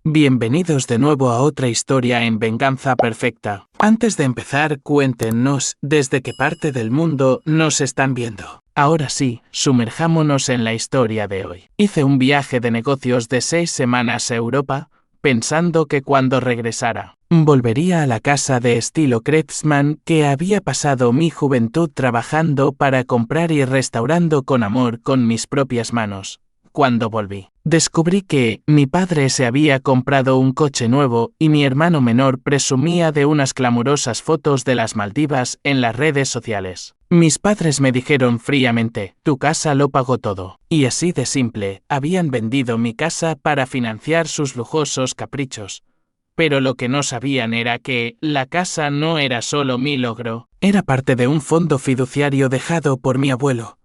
Bienvenidos de nuevo a otra historia en Venganza Perfecta. Antes de empezar, cuéntenos desde qué parte del mundo nos están viendo. Ahora sí, sumerjámonos en la historia de hoy. Hice un viaje de negocios de 6 semanas a Europa, pensando que cuando regresara, volvería a la casa de estilo Craftsman que había pasado mi juventud trabajando para comprar y restaurando con amor con mis propias manos. Cuando volví, descubrí que mi padre se había comprado un coche nuevo y mi hermano menor presumía de unas clamorosas fotos de las Maldivas en las redes sociales. Mis padres me dijeron fríamente, tu casa lo pagó todo. Y así de simple, habían vendido mi casa para financiar sus lujosos caprichos. Pero lo que no sabían era que la casa no era solo mi logro, era parte de un fondo fiduciario dejado por mi abuelo.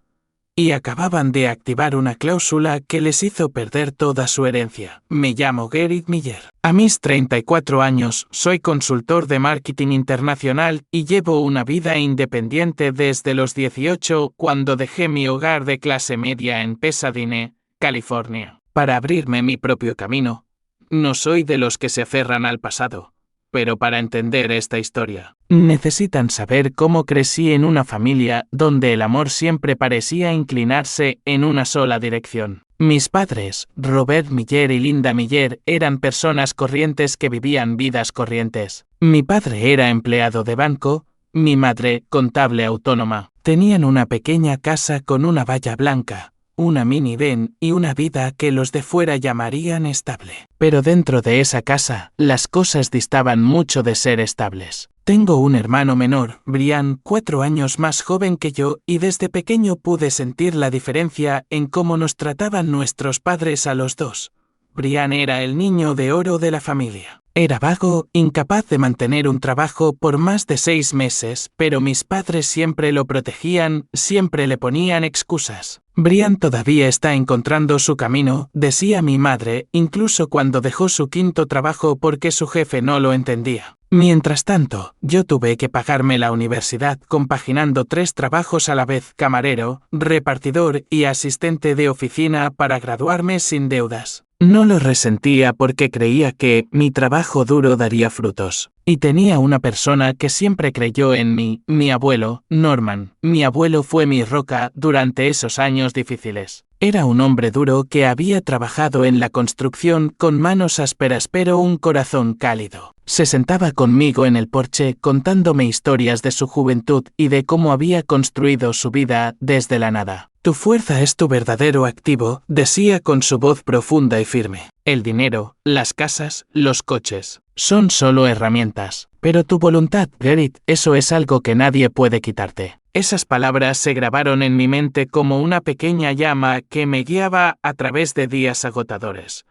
Y acababan de activar una cláusula que les hizo perder toda su herencia. Me llamo Gerrit Miller. A mis 34 años, soy consultor de marketing internacional y llevo una vida independiente desde los 18 cuando dejé mi hogar de clase media en Pasadena, California, para abrirme mi propio camino. No soy de los que se aferran al pasado. Pero para entender esta historia, necesitan saber cómo crecí en una familia donde el amor siempre parecía inclinarse en una sola dirección. Mis padres, Robert Miller y Linda Miller, eran personas corrientes que vivían vidas corrientes. Mi padre era empleado de banco, mi madre, contable autónoma. Tenían una pequeña casa con una valla blanca, una minivan y una vida que los de fuera llamarían estable. Pero dentro de esa casa, las cosas distaban mucho de ser estables. Tengo un hermano menor, Brian, 4 años más joven que yo, y desde pequeño pude sentir la diferencia en cómo nos trataban nuestros padres a los dos. Brian era el niño de oro de la familia. Era vago, incapaz de mantener un trabajo por más de 6 meses, pero mis padres siempre lo protegían, siempre le ponían excusas. Brian todavía está encontrando su camino, decía mi madre, incluso cuando dejó su 5º trabajo porque su jefe no lo entendía. Mientras tanto, yo tuve que pagarme la universidad compaginando 3 trabajos a la vez: camarero, repartidor y asistente de oficina para graduarme sin deudas. No lo resentía porque creía que mi trabajo duro daría frutos. Y tenía una persona que siempre creyó en mí, mi abuelo, Norman. Mi abuelo fue mi roca durante esos años difíciles. Era un hombre duro que había trabajado en la construcción con manos ásperas pero un corazón cálido. Se sentaba conmigo en el porche contándome historias de su juventud y de cómo había construido su vida desde la nada. Tu fuerza es tu verdadero activo, decía con su voz profunda y firme. El dinero, las casas, los coches, son solo herramientas. Pero tu voluntad, Gerrit, eso es algo que nadie puede quitarte. Esas palabras se grabaron en mi mente como una pequeña llama que me guiaba a través de días agotadores.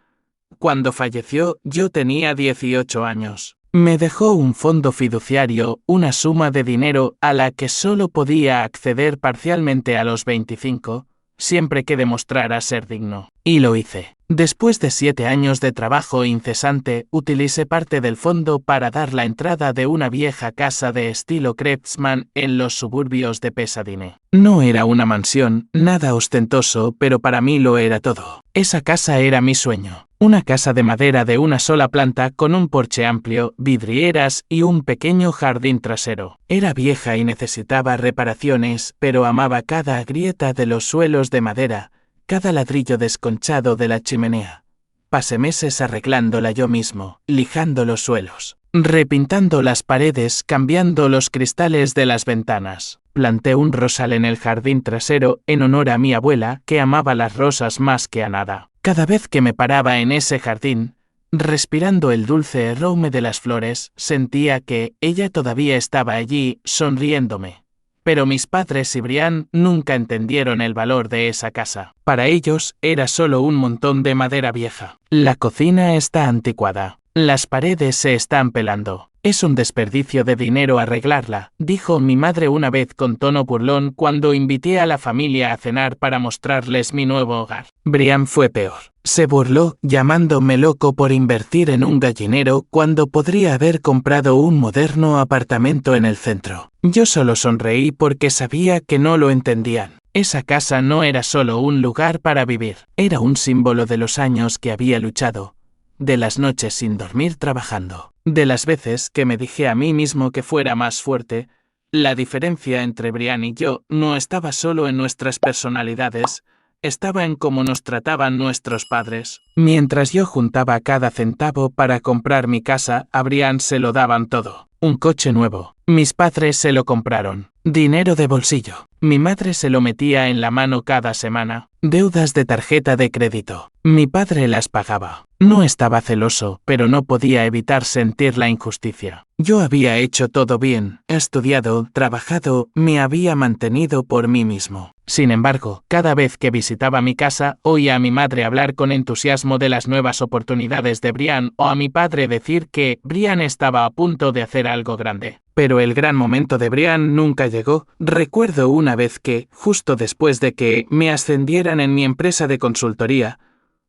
Cuando falleció, yo tenía 18 años. Me dejó un fondo fiduciario, una suma de dinero a la que solo podía acceder parcialmente a los 25, siempre que demostrara ser digno. Y lo hice. Después de 7 años de trabajo incesante, utilicé parte del fondo para dar la entrada de una vieja casa de estilo Craftsman en los suburbios de Pasadena. No era una mansión, nada ostentoso, pero para mí lo era todo. Esa casa era mi sueño. Una casa de madera de una sola planta con un porche amplio, vidrieras y un pequeño jardín trasero. Era vieja y necesitaba reparaciones, pero amaba cada grieta de los suelos de madera, cada ladrillo desconchado de la chimenea. Pasé meses arreglándola yo mismo, lijando los suelos, repintando las paredes, cambiando los cristales de las ventanas. Planté un rosal en el jardín trasero en honor a mi abuela, que amaba las rosas más que a nada. Cada vez que me paraba en ese jardín, respirando el dulce aroma de las flores, sentía que ella todavía estaba allí, sonriéndome. Pero mis padres y Brian nunca entendieron el valor de esa casa. Para ellos, era solo un montón de madera vieja. La cocina está anticuada. Las paredes se están pelando. Es un desperdicio de dinero arreglarla, dijo mi madre una vez con tono burlón cuando invité a la familia a cenar para mostrarles mi nuevo hogar. Brian fue peor. Se burló, llamándome loco por invertir en un gallinero cuando podría haber comprado un moderno apartamento en el centro. Yo solo sonreí porque sabía que no lo entendían. Esa casa no era solo un lugar para vivir, era un símbolo de los años que había luchado, de las noches sin dormir trabajando, de las veces que me dije a mí mismo que fuera más fuerte. La diferencia entre Brian y yo no estaba solo en nuestras personalidades, estaba en cómo nos trataban nuestros padres. Mientras yo juntaba cada centavo para comprar mi casa, a Brian se lo daban todo. Un coche nuevo. Mis padres se lo compraron. Dinero de bolsillo. Mi madre se lo metía en la mano cada semana. Deudas de tarjeta de crédito. Mi padre las pagaba. No estaba celoso, pero no podía evitar sentir la injusticia. Yo había hecho todo bien, estudiado, trabajado, me había mantenido por mí mismo. Sin embargo, cada vez que visitaba mi casa, oía a mi madre hablar con entusiasmo de las nuevas oportunidades de Brian o a mi padre decir que Brian estaba a punto de hacer algo grande. Pero el gran momento de Brian nunca llegó. Recuerdo una vez que, justo después de que me ascendieran en mi empresa de consultoría,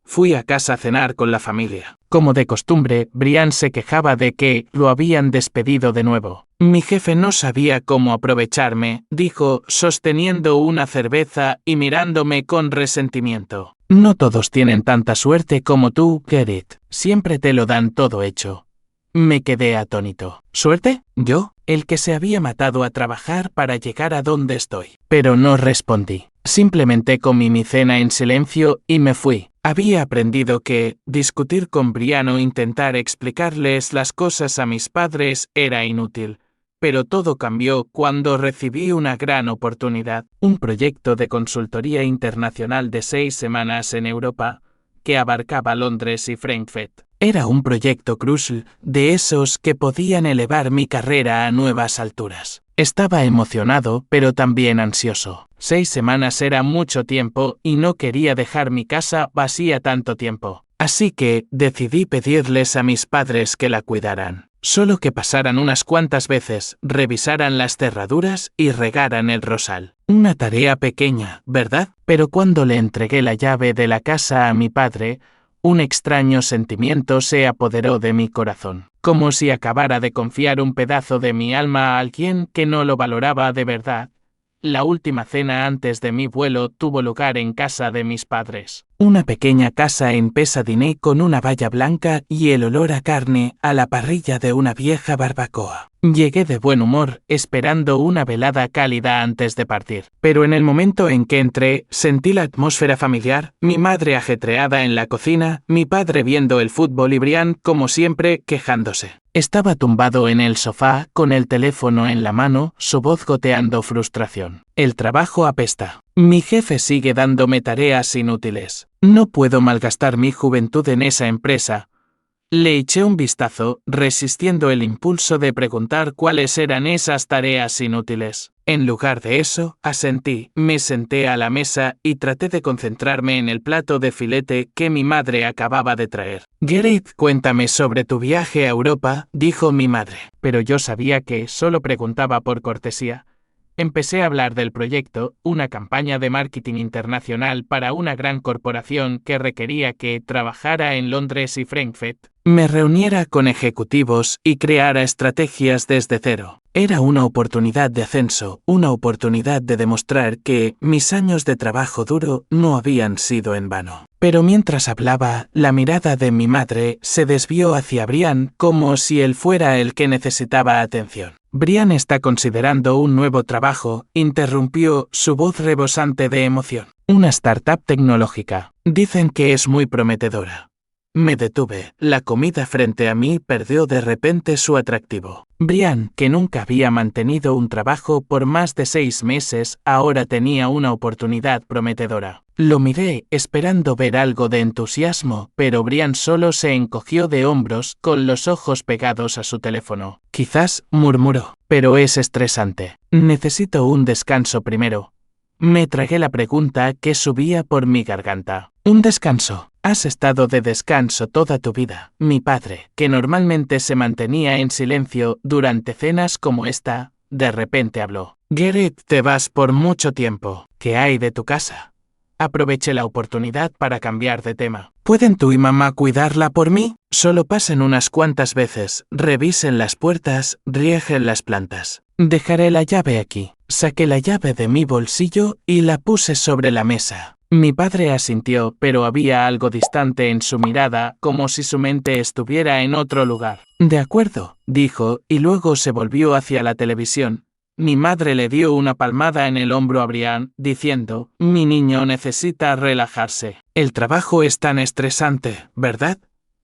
fui a casa a cenar con la familia. Como de costumbre, Brian se quejaba de que lo habían despedido de nuevo. Mi jefe no sabía cómo aprovecharme, dijo, sosteniendo una cerveza y mirándome con resentimiento. No todos tienen tanta suerte como tú, Gerrit. Siempre te lo dan todo hecho. Me quedé atónito. ¿Suerte? ¿Yo? El que se había matado a trabajar para llegar a donde estoy. Pero no respondí. Simplemente comí mi cena en silencio y me fui. Había aprendido que discutir con Brian o intentar explicarles las cosas a mis padres era inútil. Pero todo cambió cuando recibí una gran oportunidad. Un proyecto de consultoría internacional de 6 semanas en Europa, que abarcaba Londres y Frankfurt. Era un proyecto crucial, de esos que podían elevar mi carrera a nuevas alturas. Estaba emocionado, pero también ansioso. 6 semanas era mucho tiempo y no quería dejar mi casa vacía tanto tiempo. Así que decidí pedirles a mis padres que la cuidaran. Solo que pasaran unas cuantas veces, revisaran las cerraduras y regaran el rosal. Una tarea pequeña, ¿verdad? Pero cuando le entregué la llave de la casa a mi padre, un extraño sentimiento se apoderó de mi corazón, como si acabara de confiar un pedazo de mi alma a alguien que no lo valoraba de verdad. La última cena antes de mi vuelo tuvo lugar en casa de mis padres. Una pequeña casa en Pasadena con una valla blanca y el olor a carne a la parrilla de una vieja barbacoa. Llegué de buen humor, esperando una velada cálida antes de partir. Pero en el momento en que entré, sentí la atmósfera familiar, mi madre ajetreada en la cocina, mi padre viendo el fútbol y Brian, como siempre, quejándose. Estaba tumbado en el sofá, con el teléfono en la mano, su voz goteando frustración. El trabajo apesta. Mi jefe sigue dándome tareas inútiles. No puedo malgastar mi juventud en esa empresa. Le eché un vistazo, resistiendo el impulso de preguntar cuáles eran esas tareas inútiles. En lugar de eso, asentí, me senté a la mesa y traté de concentrarme en el plato de filete que mi madre acababa de traer. Gerrit, cuéntame sobre tu viaje a Europa, dijo mi madre. Pero yo sabía que solo preguntaba por cortesía. Empecé a hablar del proyecto, una campaña de marketing internacional para una gran corporación que requería que trabajara en Londres y Frankfurt, me reuniera con ejecutivos y creara estrategias desde cero. Era una oportunidad de ascenso, una oportunidad de demostrar que mis años de trabajo duro no habían sido en vano. Pero mientras hablaba, la mirada de mi madre se desvió hacia Brian como si él fuera el que necesitaba atención. Brian está considerando un nuevo trabajo, interrumpió, su voz rebosante de emoción. Una startup tecnológica. Dicen que es muy prometedora. Me detuve. La comida frente a mí perdió de repente su atractivo. Brian, que nunca había mantenido un trabajo por más de 6 meses, ahora tenía una oportunidad prometedora. Lo miré, esperando ver algo de entusiasmo, pero Brian solo se encogió de hombros, con los ojos pegados a su teléfono. Quizás, murmuró, pero es estresante. Necesito un descanso primero. Me tragué la pregunta que subía por mi garganta. ¿Un descanso? Has estado de descanso toda tu vida. Mi padre, que normalmente se mantenía en silencio durante cenas como esta, de repente habló. Gerrit, te vas por mucho tiempo. ¿Qué hay de tu casa? Aproveché la oportunidad para cambiar de tema. ¿Pueden tú y mamá cuidarla por mí? Solo pasen unas cuantas veces, revisen las puertas, rieguen las plantas. Dejaré la llave aquí. Saqué la llave de mi bolsillo y la puse sobre la mesa. Mi padre asintió, pero había algo distante en su mirada, como si su mente estuviera en otro lugar. De acuerdo, dijo, y luego se volvió hacia la televisión. Mi madre le dio una palmada en el hombro a Brian, diciendo, mi niño necesita relajarse. El trabajo es tan estresante, ¿verdad?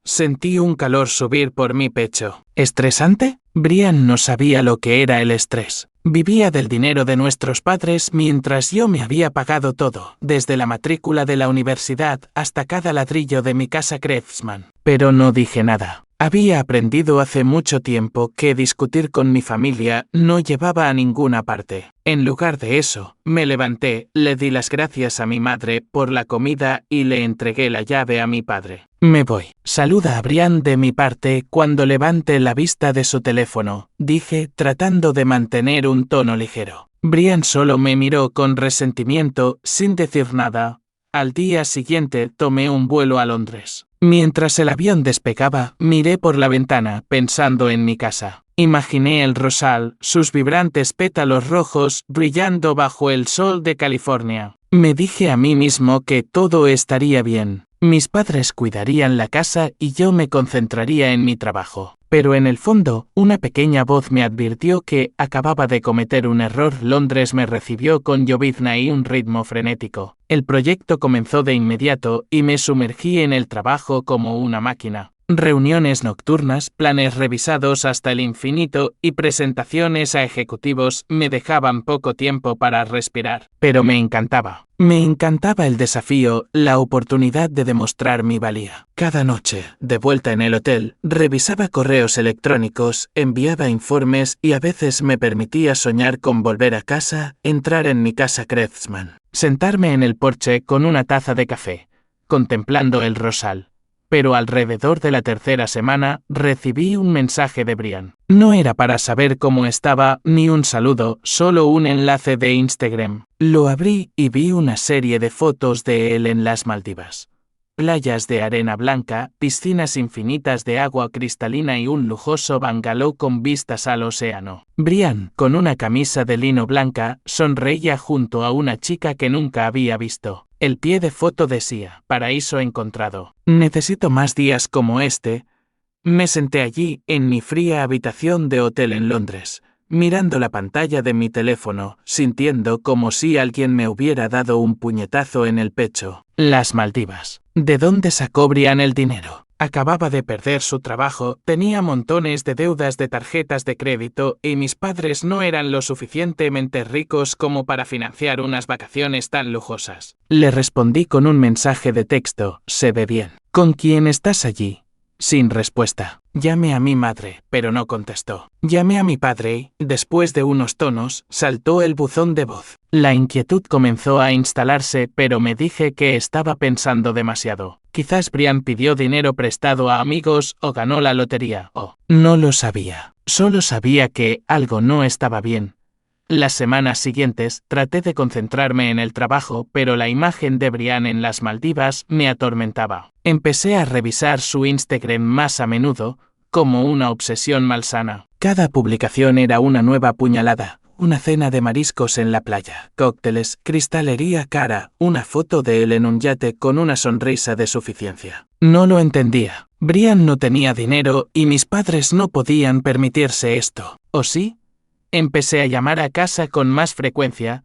Sentí un calor subir por mi pecho. ¿Estresante? Brian no sabía lo que era el estrés. Vivía del dinero de nuestros padres mientras yo me había pagado todo, desde la matrícula de la universidad hasta cada ladrillo de mi casa Craftsman. Pero no dije nada. Había aprendido hace mucho tiempo que discutir con mi familia no llevaba a ninguna parte. En lugar de eso, me levanté, le di las gracias a mi madre por la comida y le entregué la llave a mi padre. Me voy. Saluda a Brian de mi parte cuando levante la vista de su teléfono, dije, tratando de mantener un tono ligero. Brian solo me miró con resentimiento, sin decir nada. Al día siguiente tomé un vuelo a Londres. Mientras el avión despegaba, miré por la ventana, pensando en mi casa. Imaginé el rosal, sus vibrantes pétalos rojos, brillando bajo el sol de California. Me dije a mí mismo que todo estaría bien. Mis padres cuidarían la casa y yo me concentraría en mi trabajo. Pero en el fondo, una pequeña voz me advirtió que acababa de cometer un error. Londres me recibió con llovizna y un ritmo frenético. El proyecto comenzó de inmediato y me sumergí en el trabajo como una máquina. Reuniones nocturnas, planes revisados hasta el infinito y presentaciones a ejecutivos me dejaban poco tiempo para respirar. Pero me encantaba. Me encantaba el desafío, la oportunidad de demostrar mi valía. Cada noche, de vuelta en el hotel, revisaba correos electrónicos, enviaba informes y a veces me permitía soñar con volver a casa, entrar en mi casa Craftsman, sentarme en el porche con una taza de café, contemplando el rosal. Pero alrededor de la tercera semana, recibí un mensaje de Brian. No era para saber cómo estaba, ni un saludo, solo un enlace de Instagram. Lo abrí y vi una serie de fotos de él en las Maldivas. Playas de arena blanca, piscinas infinitas de agua cristalina y un lujoso bungalow con vistas al océano. Brian, con una camisa de lino blanca, sonreía junto a una chica que nunca había visto. El pie de foto decía, paraíso encontrado. Necesito más días como este. Me senté allí, en mi fría habitación de hotel en Londres, mirando la pantalla de mi teléfono, sintiendo como si alguien me hubiera dado un puñetazo en el pecho. Las Maldivas. ¿De dónde sacó Brian el dinero? Acababa de perder su trabajo, tenía montones de deudas de tarjetas de crédito y mis padres no eran lo suficientemente ricos como para financiar unas vacaciones tan lujosas. Le respondí con un mensaje de texto, se ve bien. ¿Con quién estás allí? Sin respuesta. Llamé a mi madre, pero no contestó. Llamé a mi padre y, después de unos tonos, saltó el buzón de voz. La inquietud comenzó a instalarse, pero me dije que estaba pensando demasiado. Quizás Brian pidió dinero prestado a amigos o ganó la lotería, o no lo sabía. Solo sabía que algo no estaba bien. Las semanas siguientes traté de concentrarme en el trabajo, pero la imagen de Brian en las Maldivas me atormentaba. Empecé a revisar su Instagram más a menudo, como una obsesión malsana. Cada publicación era una nueva puñalada, una cena de mariscos en la playa, cócteles, cristalería cara, una foto de él en un yate con una sonrisa de suficiencia. No lo entendía. Brian no tenía dinero y mis padres no podían permitirse esto. ¿O sí? Empecé a llamar a casa con más frecuencia,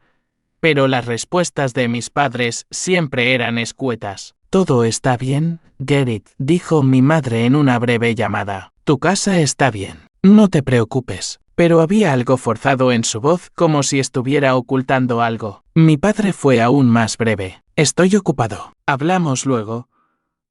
pero las respuestas de mis padres siempre eran escuetas. «Todo está bien, Gerrit», dijo mi madre en una breve llamada. «Tu casa está bien. No te preocupes». Pero había algo forzado en su voz, como si estuviera ocultando algo. Mi padre fue aún más breve. «Estoy ocupado. Hablamos luego».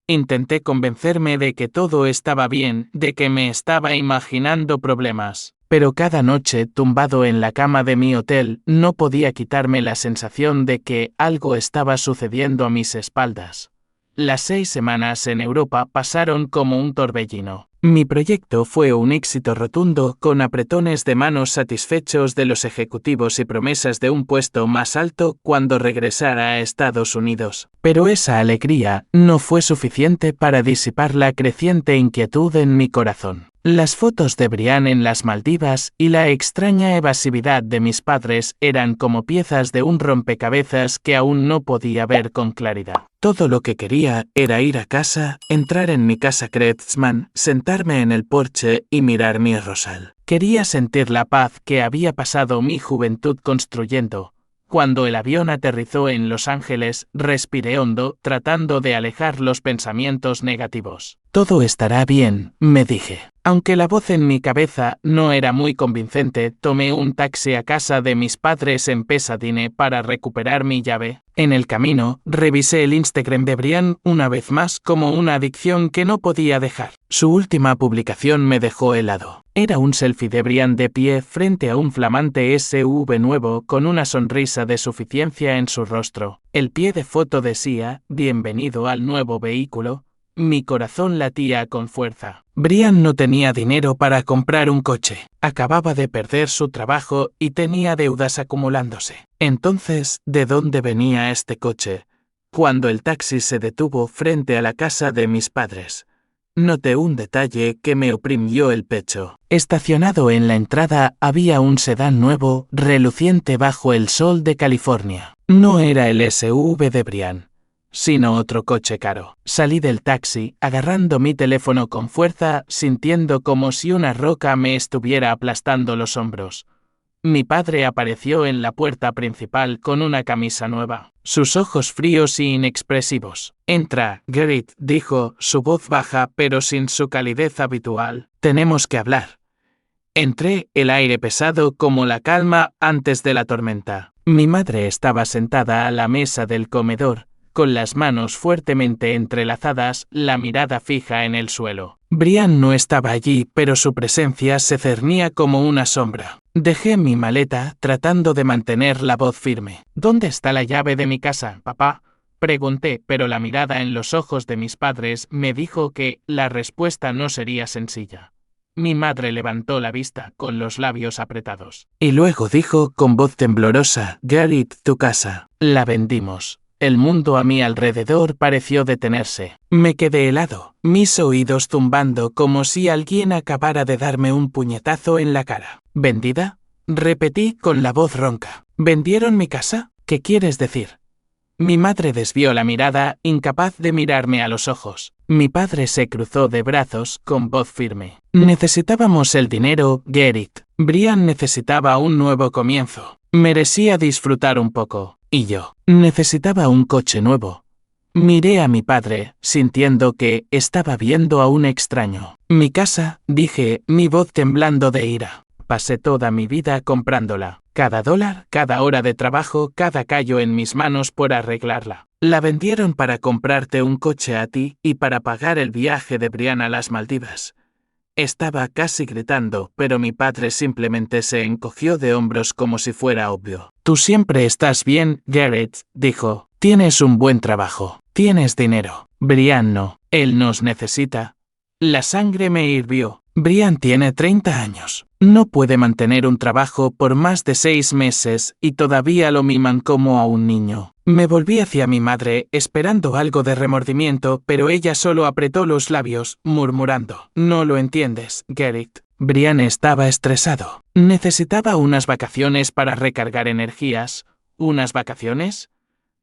Intenté convencerme de que todo estaba bien, de que me estaba imaginando problemas. Pero cada noche, tumbado en la cama de mi hotel, no podía quitarme la sensación de que algo estaba sucediendo a mis espaldas. Las 6 semanas en Europa pasaron como un torbellino. Mi proyecto fue un éxito rotundo, con apretones de manos satisfechos de los ejecutivos y promesas de un puesto más alto cuando regresara a Estados Unidos. Pero esa alegría no fue suficiente para disipar la creciente inquietud en mi corazón. Las fotos de Brian en las Maldivas y la extraña evasividad de mis padres eran como piezas de un rompecabezas que aún no podía ver con claridad. Todo lo que quería era ir a casa, entrar en mi casa Kreutzmann, sentarme en el porche y mirar mi rosal. Quería sentir la paz que había pasado mi juventud construyendo. Cuando el avión aterrizó en Los Ángeles, respiré hondo, tratando de alejar los pensamientos negativos. Todo estará bien, me dije. Aunque la voz en mi cabeza no era muy convincente, tomé un taxi a casa de mis padres en Pasadena para recuperar mi llave. En el camino, revisé el Instagram de Brian una vez más como una adicción que no podía dejar. Su última publicación me dejó helado. Era un selfie de Brian de pie frente a un flamante SUV nuevo con una sonrisa de suficiencia en su rostro. El pie de foto decía, bienvenido al nuevo vehículo. Mi corazón latía con fuerza. Brian no tenía dinero para comprar un coche. Acababa de perder su trabajo y tenía deudas acumulándose. Entonces, ¿de dónde venía este coche? Cuando el taxi se detuvo frente a la casa de mis padres, noté un detalle que me oprimió el pecho. Estacionado en la entrada había un sedán nuevo, reluciente bajo el sol de California. No era el SUV de Brian, sino otro coche caro. Salí del taxi, agarrando mi teléfono con fuerza, sintiendo como si una roca me estuviera aplastando los hombros. Mi padre apareció en la puerta principal con una camisa nueva, sus ojos fríos y inexpresivos. Entra, Gerrit, dijo, su voz baja pero sin su calidez habitual. Tenemos que hablar. Entré, el aire pesado como la calma antes de la tormenta. Mi madre estaba sentada a la mesa del comedor, con las manos fuertemente entrelazadas, la mirada fija en el suelo. Brian no estaba allí, pero su presencia se cernía como una sombra. Dejé mi maleta, tratando de mantener la voz firme. ¿Dónde está la llave de mi casa, papá? Pregunté, pero la mirada en los ojos de mis padres me dijo que la respuesta no sería sencilla. Mi madre levantó la vista, con los labios apretados. Y luego dijo con voz temblorosa, Gerrit, tu casa. La vendimos. El mundo a mi alrededor pareció detenerse. Me quedé helado, mis oídos zumbando como si alguien acabara de darme un puñetazo en la cara. ¿Vendida? Repetí con la voz ronca. ¿Vendieron mi casa? ¿Qué quieres decir? Mi madre desvió la mirada, incapaz de mirarme a los ojos. Mi padre se cruzó de brazos, con voz firme. Necesitábamos el dinero, Gerrit. Brian necesitaba un nuevo comienzo. Merecía disfrutar un poco. Y yo necesitaba un coche nuevo. Miré a mi padre, sintiendo que estaba viendo a un extraño. Mi casa, dije, mi voz temblando de ira. Pasé toda mi vida comprándola. Cada dólar, cada hora de trabajo, cada callo en mis manos por arreglarla. La vendieron para comprarte un coche a ti y para pagar el viaje de Brian a las Maldivas. Estaba casi gritando, pero mi padre simplemente se encogió de hombros como si fuera obvio. Tú siempre estás bien, Gerrit, dijo. Tienes un buen trabajo. Tienes dinero. Brian no. Él nos necesita. La sangre me hirvió. Brian tiene 30 años. No puede mantener un trabajo por más de 6 meses y todavía lo miman como a un niño. Me volví hacia mi madre, esperando algo de remordimiento, pero ella solo apretó los labios, murmurando. No lo entiendes, Gerrit. Brian estaba estresado. Necesitaba unas vacaciones para recargar energías. ¿Unas vacaciones?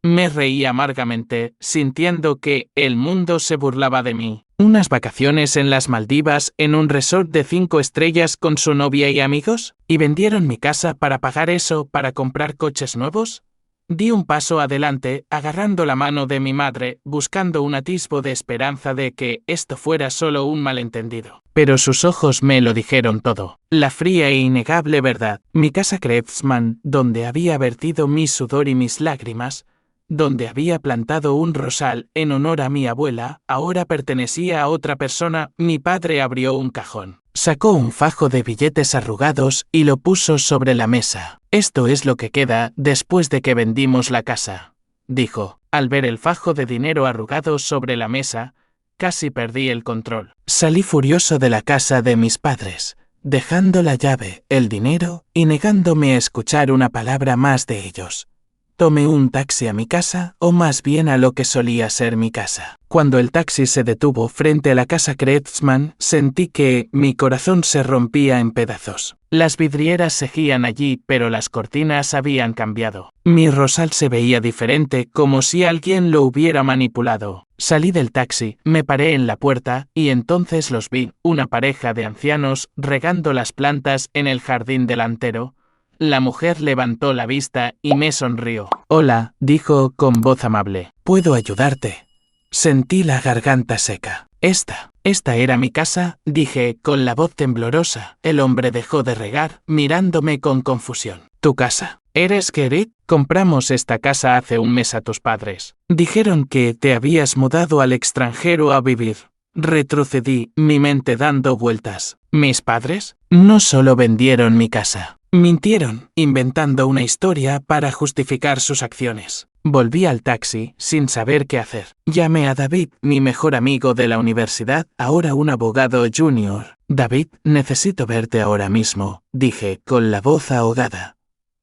Me reí amargamente, sintiendo que el mundo se burlaba de mí. ¿Unas vacaciones en las Maldivas en un resort de 5 estrellas con su novia y amigos? ¿Y vendieron mi casa para pagar eso para comprar coches nuevos? Di un paso adelante, agarrando la mano de mi madre, buscando un atisbo de esperanza de que esto fuera solo un malentendido. Pero sus ojos me lo dijeron todo. La fría e innegable verdad. Mi casa Kreutzmann, donde había vertido mi sudor y mis lágrimas, donde había plantado un rosal en honor a mi abuela, ahora pertenecía a otra persona. Mi padre abrió un cajón. Sacó un fajo de billetes arrugados y lo puso sobre la mesa. Esto es lo que queda después de que vendimos la casa, dijo. Al ver el fajo de dinero arrugado sobre la mesa, casi perdí el control. Salí furioso de la casa de mis padres, dejando la llave, el dinero y negándome a escuchar una palabra más de ellos. tomé un taxi a mi casa, o más bien a lo que solía ser mi casa. Cuando el taxi se detuvo frente a la casa Kreutzmann, sentí que mi corazón se rompía en pedazos. Las vidrieras seguían allí, pero las cortinas habían cambiado. Mi rosal se veía diferente, como si alguien lo hubiera manipulado. Salí del taxi, me paré en la puerta, y entonces los vi, una pareja de ancianos, regando las plantas en el jardín delantero. La mujer levantó la vista y me sonrió. «Hola», dijo con voz amable. «¿Puedo ayudarte?» Sentí la garganta seca. Esta era mi casa», dije con la voz temblorosa. El hombre dejó de regar, mirándome con confusión. «¿Tu casa? ¿Eres Gerrit? Compramos esta casa hace un mes a tus padres. Dijeron que te habías mudado al extranjero a vivir». Retrocedí, mi mente dando vueltas. ¿Mis padres? No solo vendieron mi casa. Mintieron, inventando una historia para justificar sus acciones. Volví al taxi, sin saber qué hacer. Llamé a David, mi mejor amigo de la universidad, ahora un abogado junior. «David, necesito verte ahora mismo», dije, con la voz ahogada.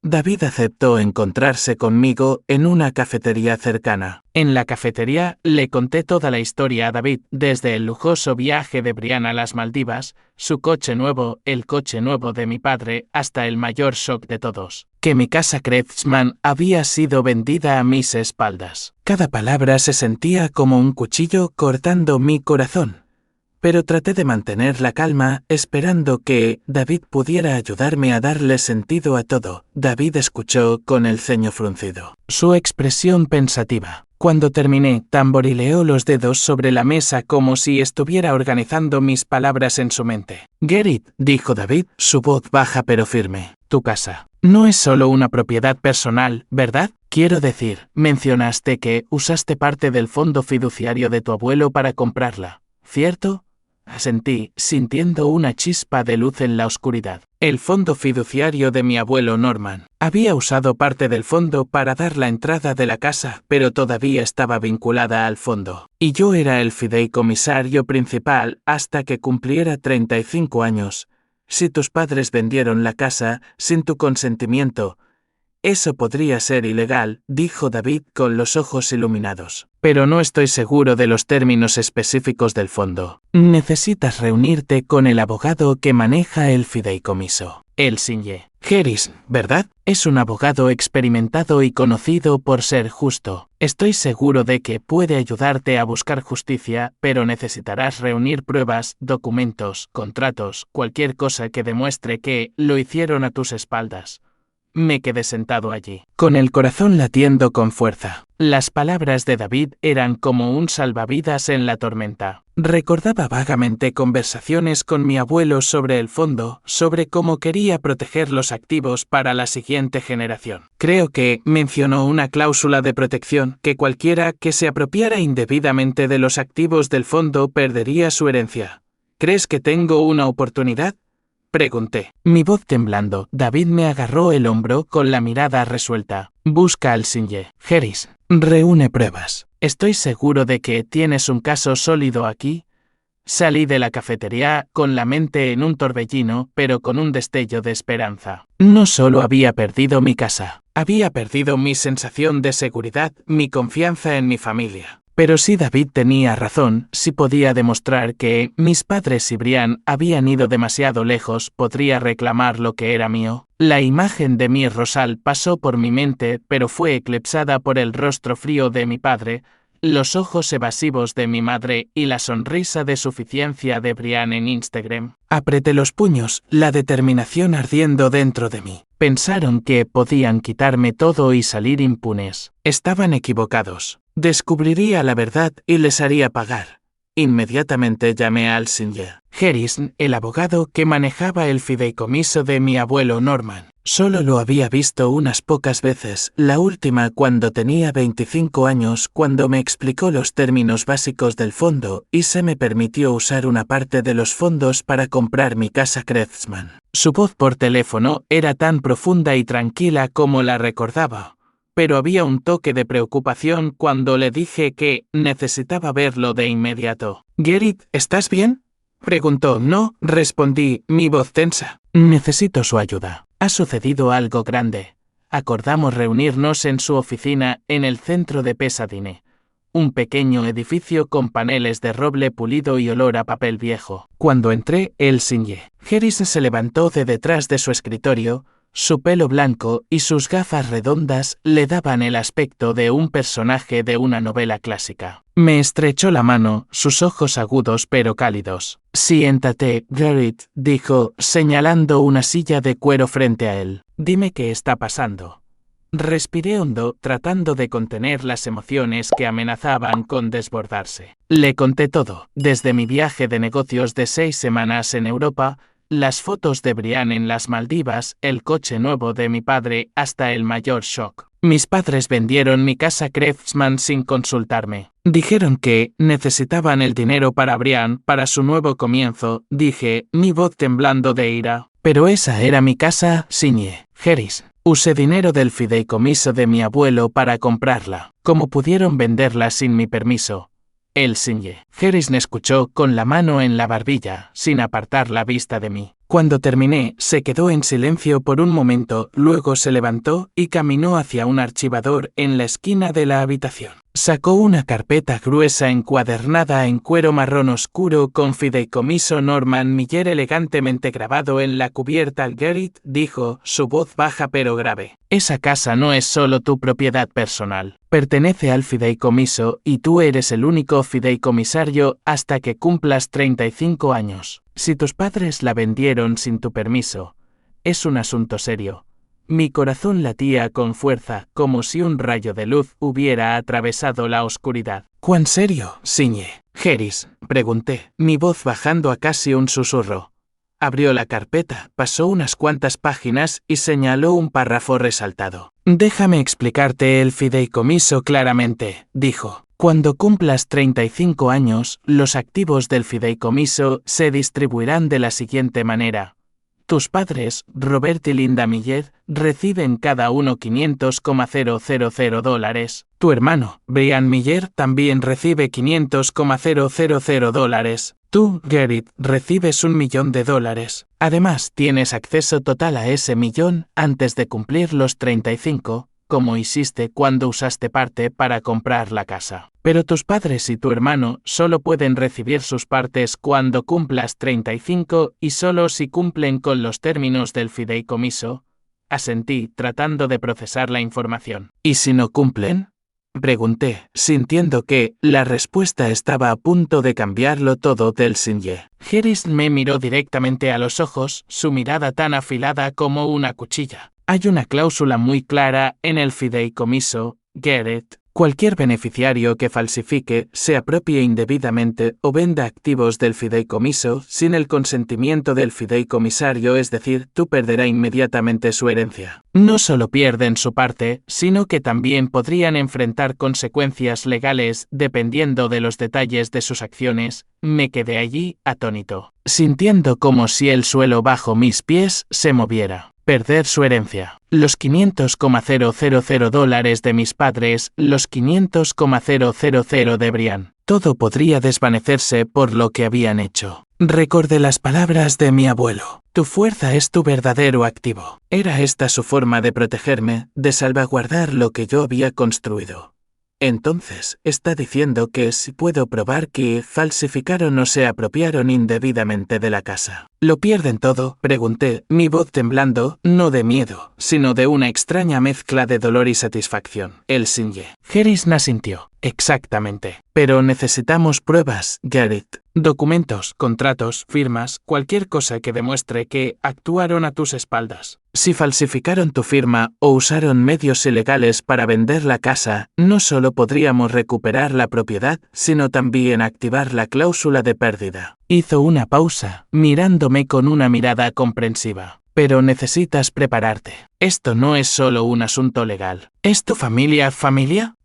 David aceptó encontrarse conmigo en una cafetería cercana. En la cafetería le conté toda la historia a David, desde el lujoso viaje de Brian a las Maldivas, su coche nuevo, el coche nuevo de mi padre, hasta el mayor shock de todos, que mi casa Kreutzmann había sido vendida a mis espaldas. Cada palabra se sentía como un cuchillo cortando mi corazón. Pero traté de mantener la calma, esperando que David pudiera ayudarme a darle sentido a todo. David escuchó con el ceño fruncido, su expresión pensativa. Cuando terminé, tamborileó los dedos sobre la mesa como si estuviera organizando mis palabras en su mente. «Gerrit», dijo David, su voz baja pero firme, «tu casa no es solo una propiedad personal, ¿verdad? Quiero decir, mencionaste que usaste parte del fondo fiduciario de tu abuelo para comprarla, ¿cierto?» Asentí, sintiendo una chispa de luz en la oscuridad. El fondo fiduciario de mi abuelo Norman. Había usado parte del fondo para dar la entrada de la casa, pero todavía estaba vinculada al fondo. Y yo era el fideicomisario principal hasta que cumpliera 35 años. Si tus padres vendieron la casa sin tu consentimiento, eso podría ser ilegal, dijo David con los ojos iluminados. Pero no estoy seguro de los términos específicos del fondo. Necesitas reunirte con el abogado que maneja el fideicomiso. El Sinje. Harris, ¿verdad? Es un abogado experimentado y conocido por ser justo. Estoy seguro de que puede ayudarte a buscar justicia, pero necesitarás reunir pruebas, documentos, contratos, cualquier cosa que demuestre que lo hicieron a tus espaldas. Me quedé sentado allí, con el corazón latiendo con fuerza. Las palabras de David eran como un salvavidas en la tormenta. Recordaba vagamente conversaciones con mi abuelo sobre el fondo, sobre cómo quería proteger los activos para la siguiente generación. Creo que mencionó una cláusula de protección, que cualquiera que se apropiara indebidamente de los activos del fondo perdería su herencia. ¿Crees que tengo una oportunidad?, pregunté, mi voz temblando. David me agarró el hombro con la mirada resuelta. Busca al Sinje. Harris, reúne pruebas. ¿Estoy seguro de que tienes un caso sólido aquí? Salí de la cafetería con la mente en un torbellino, pero con un destello de esperanza. No solo había perdido mi casa, había perdido mi sensación de seguridad, mi confianza en mi familia. Pero si David tenía razón, si podía demostrar que mis padres y Brian habían ido demasiado lejos, podría reclamar lo que era mío. La imagen de mi rosal pasó por mi mente, pero fue eclipsada por el rostro frío de mi padre, los ojos evasivos de mi madre y la sonrisa de suficiencia de Brian en Instagram. Apreté los puños, la determinación ardiendo dentro de mí. Pensaron que podían quitarme todo y salir impunes. Estaban equivocados. Descubriría la verdad y les haría pagar. Inmediatamente llamé al Sinje. Harris, el abogado que manejaba el fideicomiso de mi abuelo Norman. Solo lo había visto unas pocas veces, la última cuando tenía 25 años, cuando me explicó los términos básicos del fondo y se me permitió usar una parte de los fondos para comprar mi casa Kreutzmann. Su voz por teléfono era tan profunda y tranquila como la recordaba. Pero había un toque de preocupación cuando le dije que necesitaba verlo de inmediato. «Gerrit, ¿estás bien?», preguntó. «No», respondí, mi voz tensa. «Necesito su ayuda. Ha sucedido algo grande. Acordamos reunirnos en su oficina en el centro de Pasadena. Un pequeño edificio con paneles de roble pulido y olor a papel viejo. Cuando entré, el Sinje Harris se levantó de detrás de su escritorio. Su pelo blanco y sus gafas redondas le daban el aspecto de un personaje de una novela clásica. Me estrechó la mano, sus ojos agudos pero cálidos. Siéntate, Garrett, dijo, señalando una silla de cuero frente a él. Dime qué está pasando. Respiré hondo, tratando de contener las emociones que amenazaban con desbordarse. Le conté todo, desde mi viaje de negocios de 6 semanas en Europa, las fotos de Brian en las Maldivas, el coche nuevo de mi padre, hasta el mayor shock. Mis padres vendieron mi casa Craftsman sin consultarme. Dijeron que necesitaban el dinero para Brian, para su nuevo comienzo, dije, mi voz temblando de ira. Pero esa era mi casa, Sinje Harris. Usé dinero del fideicomiso de mi abuelo para comprarla. ¿Cómo pudieron venderla sin mi permiso? El Sinje Harris me escuchó con la mano en la barbilla, sin apartar la vista de mí. Cuando terminé, se quedó en silencio por un momento, luego se levantó y caminó hacia un archivador en la esquina de la habitación. Sacó una carpeta gruesa encuadernada en cuero marrón oscuro con fideicomiso Norman Miller elegantemente grabado en la cubierta. Garrett, dijo, su voz baja pero grave. Esa casa no es solo tu propiedad personal. Pertenece al fideicomiso y tú eres el único fideicomisario hasta que cumplas 35 años. Si tus padres la vendieron sin tu permiso, es un asunto serio. Mi corazón latía con fuerza, como si un rayo de luz hubiera atravesado la oscuridad. ¿Cuán serio, Sinje Harris? Pregunté, mi voz bajando a casi un susurro. Abrió la carpeta, pasó unas cuantas páginas y señaló un párrafo resaltado. Déjame explicarte el fideicomiso claramente, dijo. Cuando cumplas 35 años, los activos del fideicomiso se distribuirán de la siguiente manera. Tus padres, Robert y Linda Miller, reciben cada uno $500,000. Tu hermano, Brian Miller, también recibe $500,000. Tú, Garrett, recibes $1 millón. Además, tienes acceso total a ese millón antes de cumplir los 35, como hiciste cuando usaste parte para comprar la casa. Pero tus padres y tu hermano solo pueden recibir sus partes cuando cumplas 35 y solo si cumplen con los términos del fideicomiso. Asentí, tratando de procesar la información. ¿Y si no cumplen? Pregunté, sintiendo que la respuesta estaba a punto de cambiarlo todo del Sinje. Harris me miró directamente a los ojos, su mirada tan afilada como una cuchilla. Hay una cláusula muy clara en el fideicomiso, Garrett. Cualquier beneficiario que falsifique, se apropie indebidamente o venda activos del fideicomiso sin el consentimiento del fideicomisario, es decir, tú perderás inmediatamente su herencia. No solo pierden su parte, sino que también podrían enfrentar consecuencias legales dependiendo de los detalles de sus acciones. Me quedé allí, atónito, sintiendo como si el suelo bajo mis pies se moviera. Perder su herencia. Los $500,000 de mis padres, los $500,000 de Brian. Todo podría desvanecerse por lo que habían hecho. Recordé las palabras de mi abuelo. Tu fuerza es tu verdadero activo. Era esta su forma de protegerme, de salvaguardar lo que yo había construido. Entonces, está diciendo que si puedo probar que falsificaron o se apropiaron indebidamente de la casa. ¿Lo pierden todo?, pregunté, mi voz temblando, no de miedo, sino de una extraña mezcla de dolor y satisfacción. El Sinje Harris asintió. Exactamente. Pero necesitamos pruebas, Garrett. Documentos, contratos, firmas, cualquier cosa que demuestre que actuaron a tus espaldas. Si falsificaron tu firma o usaron medios ilegales para vender la casa, no solo podríamos recuperar la propiedad, sino también activar la cláusula de pérdida. Hizo una pausa, mirándome con una mirada comprensiva. Pero necesitas prepararte. Esto no es solo un asunto legal. ¿Es tu familia?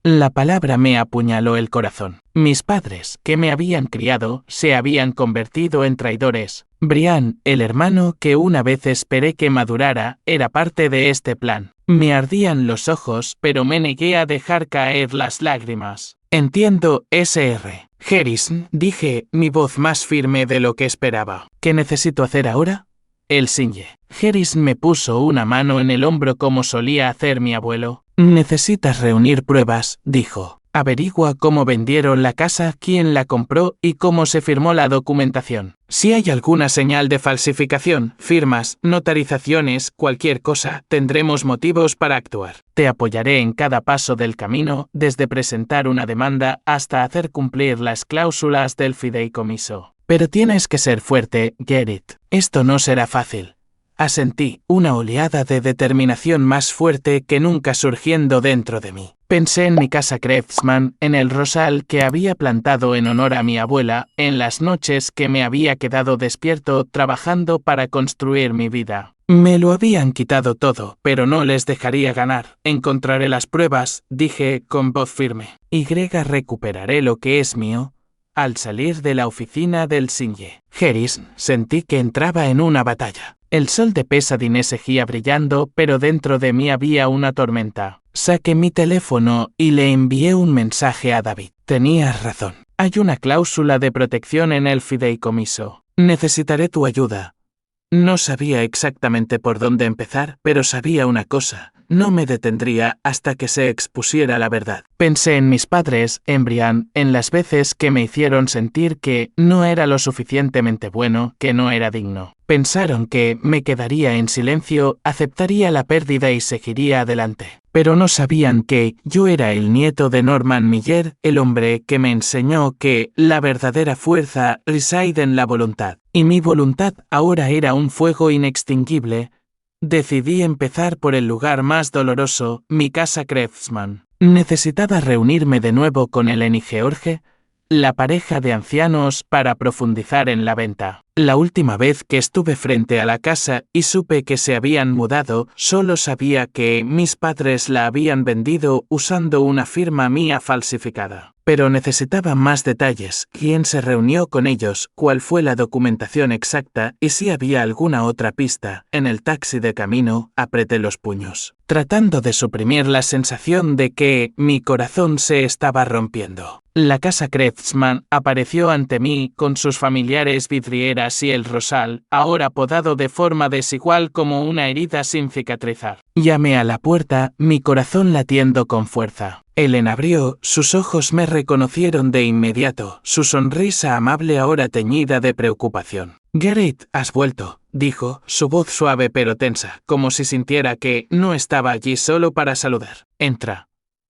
La palabra me apuñaló el corazón. Mis padres, que me habían criado, se habían convertido en traidores. Brian, el hermano que una vez esperé que madurara, era parte de este plan. Me ardían los ojos, pero me negué a dejar caer las lágrimas. Entiendo, Sr. Harris, dije, mi voz más firme de lo que esperaba. ¿Qué necesito hacer ahora? El Sinje Harris me puso una mano en el hombro como solía hacer mi abuelo. Necesitas reunir pruebas, dijo. Averigua cómo vendieron la casa, quién la compró y cómo se firmó la documentación. Si hay alguna señal de falsificación, firmas, notarizaciones, cualquier cosa, tendremos motivos para actuar. Te apoyaré en cada paso del camino, desde presentar una demanda hasta hacer cumplir las cláusulas del fideicomiso. Pero tienes que ser fuerte, Gerrit. Esto no será fácil. Asentí, una oleada de determinación más fuerte que nunca surgiendo dentro de mí. Pensé en mi casa Craftsman, en el rosal que había plantado en honor a mi abuela, en las noches que me había quedado despierto trabajando para construir mi vida. Me lo habían quitado todo, pero no les dejaría ganar. Encontraré las pruebas, dije con voz firme. Recuperaré lo que es mío. Al salir de la oficina del Singe Harris, sentí que entraba en una batalla. El sol de Pasadena seguía brillando, pero dentro de mí había una tormenta. Saqué mi teléfono y le envié un mensaje a David. Tenías razón. Hay una cláusula de protección en el fideicomiso. Necesitaré tu ayuda. No sabía exactamente por dónde empezar, pero sabía una cosa. No me detendría hasta que se expusiera la verdad. Pensé en mis padres, en Brian, en las veces que me hicieron sentir que no era lo suficientemente bueno, que no era digno. Pensaron que me quedaría en silencio, aceptaría la pérdida y seguiría adelante. Pero no sabían que yo era el nieto de Norman Miller, el hombre que me enseñó que la verdadera fuerza reside en la voluntad. Y mi voluntad ahora era un fuego inextinguible. Decidí empezar por el lugar más doloroso, mi casa Craftsman. Necesitaba reunirme de nuevo con Ellen y George, la pareja de ancianos, para profundizar en la venta. La última vez que estuve frente a la casa y supe que se habían mudado, solo sabía que mis padres la habían vendido usando una firma mía falsificada. Pero necesitaba más detalles: quién se reunió con ellos, cuál fue la documentación exacta y si había alguna otra pista. En el taxi de camino, apreté los puños, tratando de suprimir la sensación de que mi corazón se estaba rompiendo. La casa Craftsman apareció ante mí con sus familiares vidrieras y el rosal, ahora podado de forma desigual como una herida sin cicatrizar. Llamé a la puerta, mi corazón latiendo con fuerza. Ellen abrió, sus ojos me reconocieron de inmediato, su sonrisa amable ahora teñida de preocupación. Gerrit, has vuelto, dijo, su voz suave pero tensa, como si sintiera que no estaba allí solo para saludar. Entra.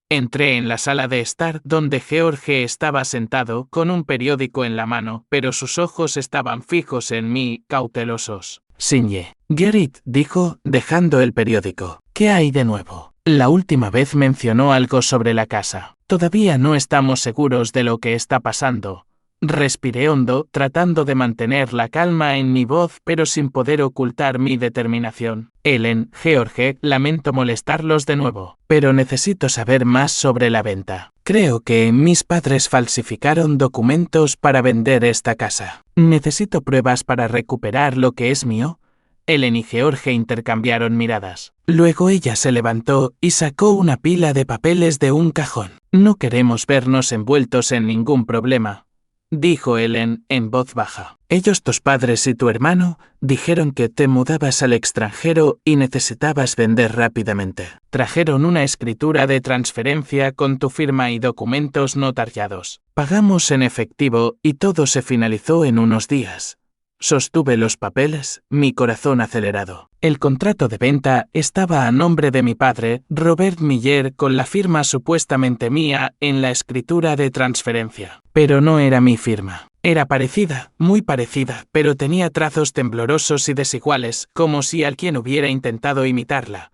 Entré en la sala de estar donde George estaba sentado con un periódico en la mano, pero sus ojos estaban fijos en mí, cautelosos. Singe. Gerrit, dijo, dejando el periódico. ¿Qué hay de nuevo? La última vez mencionó algo sobre la casa. Todavía no estamos seguros de lo que está pasando. Respiré hondo, tratando de mantener la calma en mi voz, pero sin poder ocultar mi determinación. Ellen, George, lamento molestarlos de nuevo, pero necesito saber más sobre la venta. Creo que mis padres falsificaron documentos para vender esta casa. Necesito pruebas para recuperar lo que es mío. Ellen y George intercambiaron miradas. Luego ella se levantó y sacó una pila de papeles de un cajón. No queremos vernos envueltos en ningún problema, dijo Ellen en voz baja. Ellos, tus padres y tu hermano, dijeron que te mudabas al extranjero y necesitabas vender rápidamente. Trajeron una escritura de transferencia con tu firma y documentos notariados. Pagamos en efectivo y todo se finalizó en unos días. Sostuve los papeles, mi corazón acelerado. El contrato de venta estaba a nombre de mi padre, Robert Miller, con la firma supuestamente mía en la escritura de transferencia. Pero no era mi firma. Era parecida, muy parecida, pero tenía trazos temblorosos y desiguales, como si alguien hubiera intentado imitarla.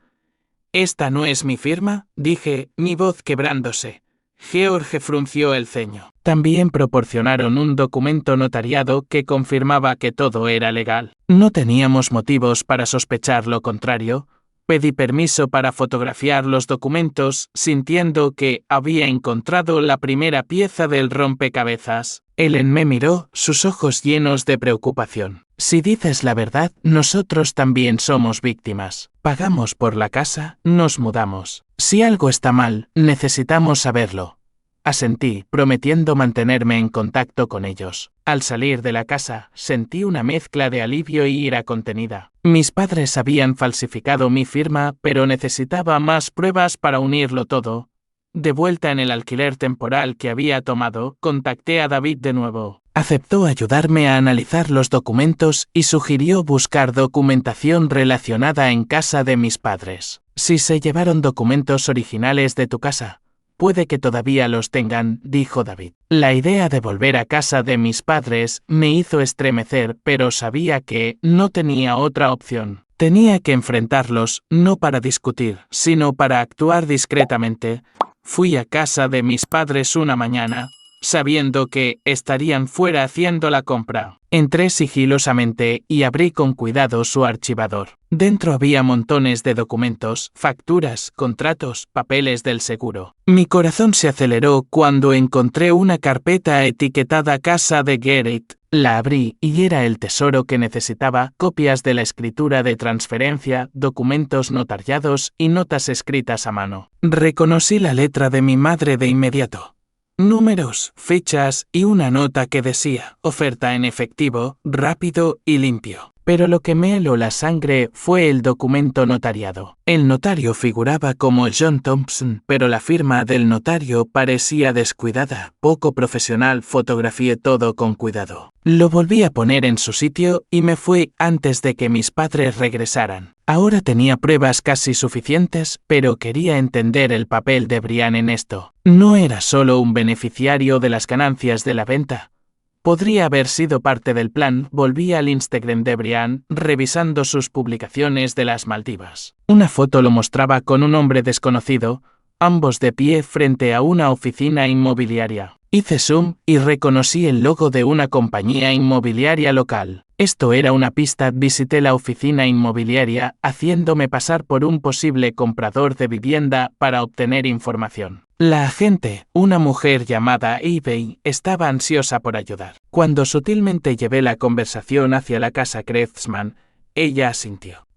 ¿Esta no es mi firma?, dije, mi voz quebrándose. George frunció el ceño. También proporcionaron un documento notariado que confirmaba que todo era legal. No teníamos motivos para sospechar lo contrario. Pedí permiso para fotografiar los documentos, sintiendo que había encontrado la primera pieza del rompecabezas. Ellen me miró, sus ojos llenos de preocupación. Si dices la verdad, nosotros también somos víctimas. Pagamos por la casa, nos mudamos. Si algo está mal, necesitamos saberlo. Asentí, prometiendo mantenerme en contacto con ellos. Al salir de la casa, sentí una mezcla de alivio y ira contenida. Mis padres habían falsificado mi firma, pero necesitaba más pruebas para unirlo todo. De vuelta en el alquiler temporal que había tomado, contacté a David de nuevo. Aceptó ayudarme a analizar los documentos y sugirió buscar documentación relacionada en casa de mis padres. Si se llevaron documentos originales de tu casa, puede que todavía los tengan, dijo David. La idea de volver a casa de mis padres me hizo estremecer, pero sabía que no tenía otra opción. Tenía que enfrentarlos, no para discutir, sino para actuar discretamente. Fui a casa de mis padres una mañana, sabiendo que estarían fuera haciendo la compra. Entré sigilosamente y abrí con cuidado su archivador. Dentro había montones de documentos, facturas, contratos, papeles del seguro. Mi corazón se aceleró cuando encontré una carpeta etiquetada Casa de Gerrit. La abrí y era el tesoro que necesitaba: copias de la escritura de transferencia, documentos notariados y notas escritas a mano. Reconocí la letra de mi madre de inmediato. Números, fechas y una nota que decía: oferta en efectivo, rápido y limpio. Pero lo que me heló la sangre fue el documento notariado. El notario figuraba como John Thompson, pero la firma del notario parecía descuidada, poco profesional. Fotografié todo con cuidado. Lo volví a poner en su sitio y me fui antes de que mis padres regresaran. Ahora tenía pruebas casi suficientes, pero quería entender el papel de Brian en esto. No era solo un beneficiario de las ganancias de la venta. Podría haber sido parte del plan. Volví al Instagram de Brian, revisando sus publicaciones de las Maldivas. Una foto lo mostraba con un hombre desconocido, ambos de pie frente a una oficina inmobiliaria. Hice zoom y reconocí el logo de una compañía inmobiliaria local. Esto era una pista. Visité la oficina inmobiliaria, haciéndome pasar por un posible comprador de vivienda para obtener información. La agente, una mujer llamada eBay, estaba ansiosa por ayudar. Cuando sutilmente llevé la conversación hacia la casa Kreutzmann, ella asintió.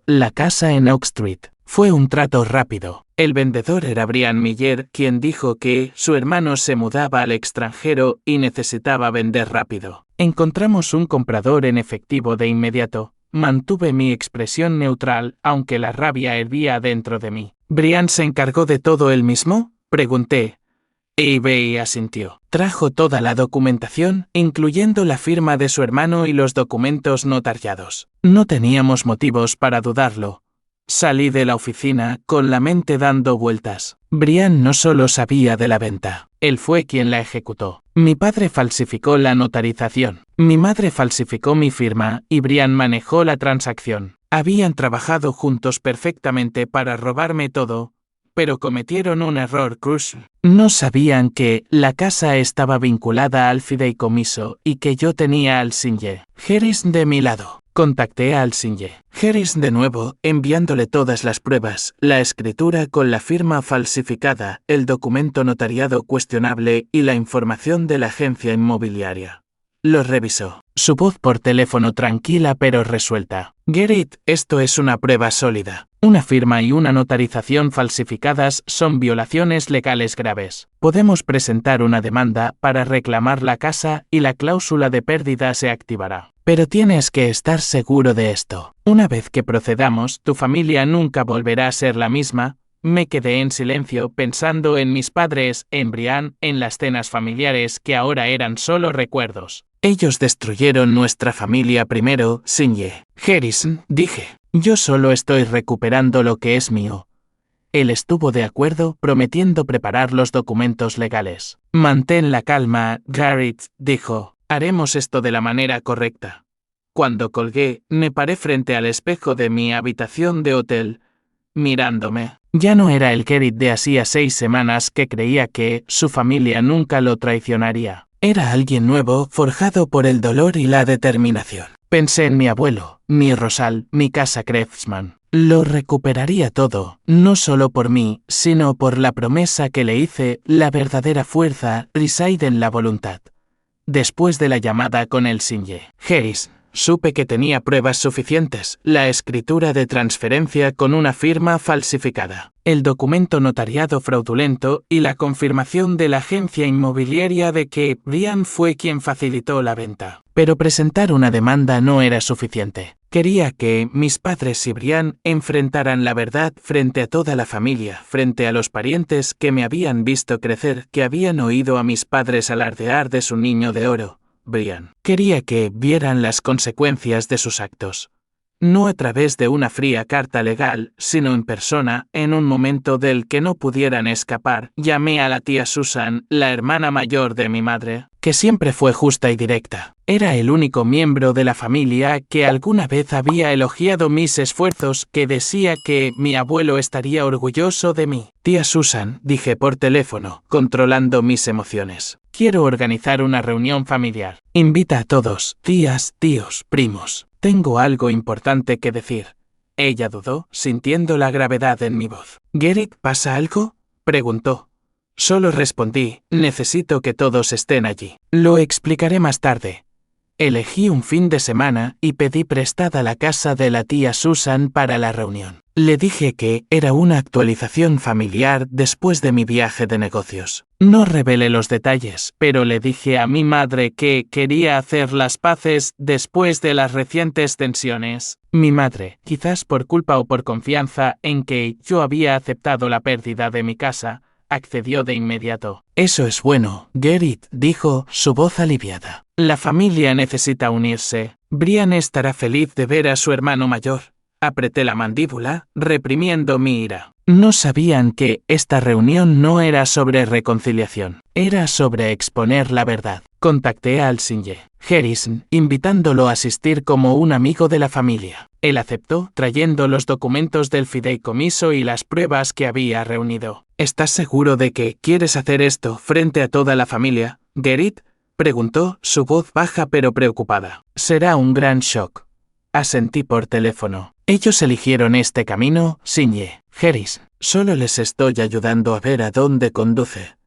La casa en Oak Street. Fue un trato rápido. El vendedor era Brian Miller, quien dijo que su hermano se mudaba al extranjero y necesitaba vender rápido. Encontramos un comprador en efectivo de inmediato. Mantuve mi expresión neutral, aunque la rabia hervía dentro de mí. ¿Brian se encargó de todo él mismo?, pregunté. eBay asintió. Trajo toda la documentación, incluyendo la firma de su hermano y los documentos notariados. No teníamos motivos para dudarlo. Salí de la oficina, con la mente dando vueltas. Brian no solo sabía de la venta, él fue quien la ejecutó. Mi padre falsificó la notarización. Mi madre falsificó mi firma y Brian manejó la transacción. Habían trabajado juntos perfectamente para robarme todo, pero cometieron un error crucial. No sabían que la casa estaba vinculada al fideicomiso y que yo tenía al Sinje Harris de mi lado. Contacté al Sinje Harris de nuevo, enviándole todas las pruebas: la escritura con la firma falsificada, el documento notariado cuestionable y la información de la agencia inmobiliaria. Lo revisó. Su voz por teléfono tranquila pero resuelta. Gerrit, esto es una prueba sólida. Una firma y una notarización falsificadas son violaciones legales graves. Podemos presentar una demanda para reclamar la casa y la cláusula de pérdida se activará. Pero tienes que estar seguro de esto. Una vez que procedamos, tu familia nunca volverá a ser la misma. Me quedé en silencio pensando en mis padres, en Brian, en las cenas familiares que ahora eran solo recuerdos. Ellos destruyeron nuestra familia primero, Sinje Harrison, dije. Yo solo estoy recuperando lo que es mío. Él estuvo de acuerdo, prometiendo preparar los documentos legales. Mantén la calma, Gerrit, dijo. Haremos esto de la manera correcta. Cuando colgué, me paré frente al espejo de mi habitación de hotel, mirándome. Ya no era el Gerrit de hacía 6 semanas que creía que su familia nunca lo traicionaría. Era alguien nuevo, forjado por el dolor y la determinación. Pensé en mi abuelo, mi Rosal, mi casa Kreutzmann. Lo recuperaría todo, no solo por mí, sino por la promesa que le hice. La verdadera fuerza reside en la voluntad. Después de la llamada con el Sinje Harris, Supe que tenía pruebas suficientes, la escritura de transferencia con una firma falsificada, el documento notariado fraudulento y la confirmación de la agencia inmobiliaria de que Brian fue quien facilitó la venta. Pero presentar una demanda no era suficiente. Quería que mis padres y Brian enfrentaran la verdad frente a toda la familia, frente a los parientes que me habían visto crecer, que habían oído a mis padres alardear de su niño de oro, Brian. Quería que vieran las consecuencias de sus actos. No a través de una fría carta legal, sino en persona, en un momento del que no pudieran escapar. Llamé a la tía Susan, la hermana mayor de mi madre, que siempre fue justa y directa. Era el único miembro de la familia que alguna vez había elogiado mis esfuerzos, que decía que mi abuelo estaría orgulloso de mí. Tía Susan, dije por teléfono, controlando mis emociones. Quiero organizar una reunión familiar. Invita a todos, tías, tíos, primos. Tengo algo importante que decir. Ella dudó, sintiendo la gravedad en mi voz. ¿Gerrit, pasa algo?, preguntó. Solo respondí, necesito que todos estén allí. Lo explicaré más tarde. Elegí un fin de semana y pedí prestada la casa de la tía Susan para la reunión. Le dije que era una actualización familiar después de mi viaje de negocios. No revelé los detalles, pero le dije a mi madre que quería hacer las paces después de las recientes tensiones. Mi madre, quizás por culpa o por confianza en que yo había aceptado la pérdida de mi casa, accedió de inmediato. Eso es bueno, Gerrit, dijo, su voz aliviada. La familia necesita unirse. Brian estará feliz de ver a su hermano mayor. Apreté la mandíbula, reprimiendo mi ira. No sabían que esta reunión no era sobre reconciliación, era sobre exponer la verdad. Contacté al Sinje Harrison, invitándolo a asistir como un amigo de la familia. Él aceptó, trayendo los documentos del fideicomiso y las pruebas que había reunido. ¿Estás seguro de que quieres hacer esto frente a toda la familia, Gerrit?, preguntó, su voz baja pero preocupada. Será un gran shock. Asentí por teléfono. Ellos eligieron este camino, Sinje Harrison. Solo les estoy ayudando a ver a dónde conduce.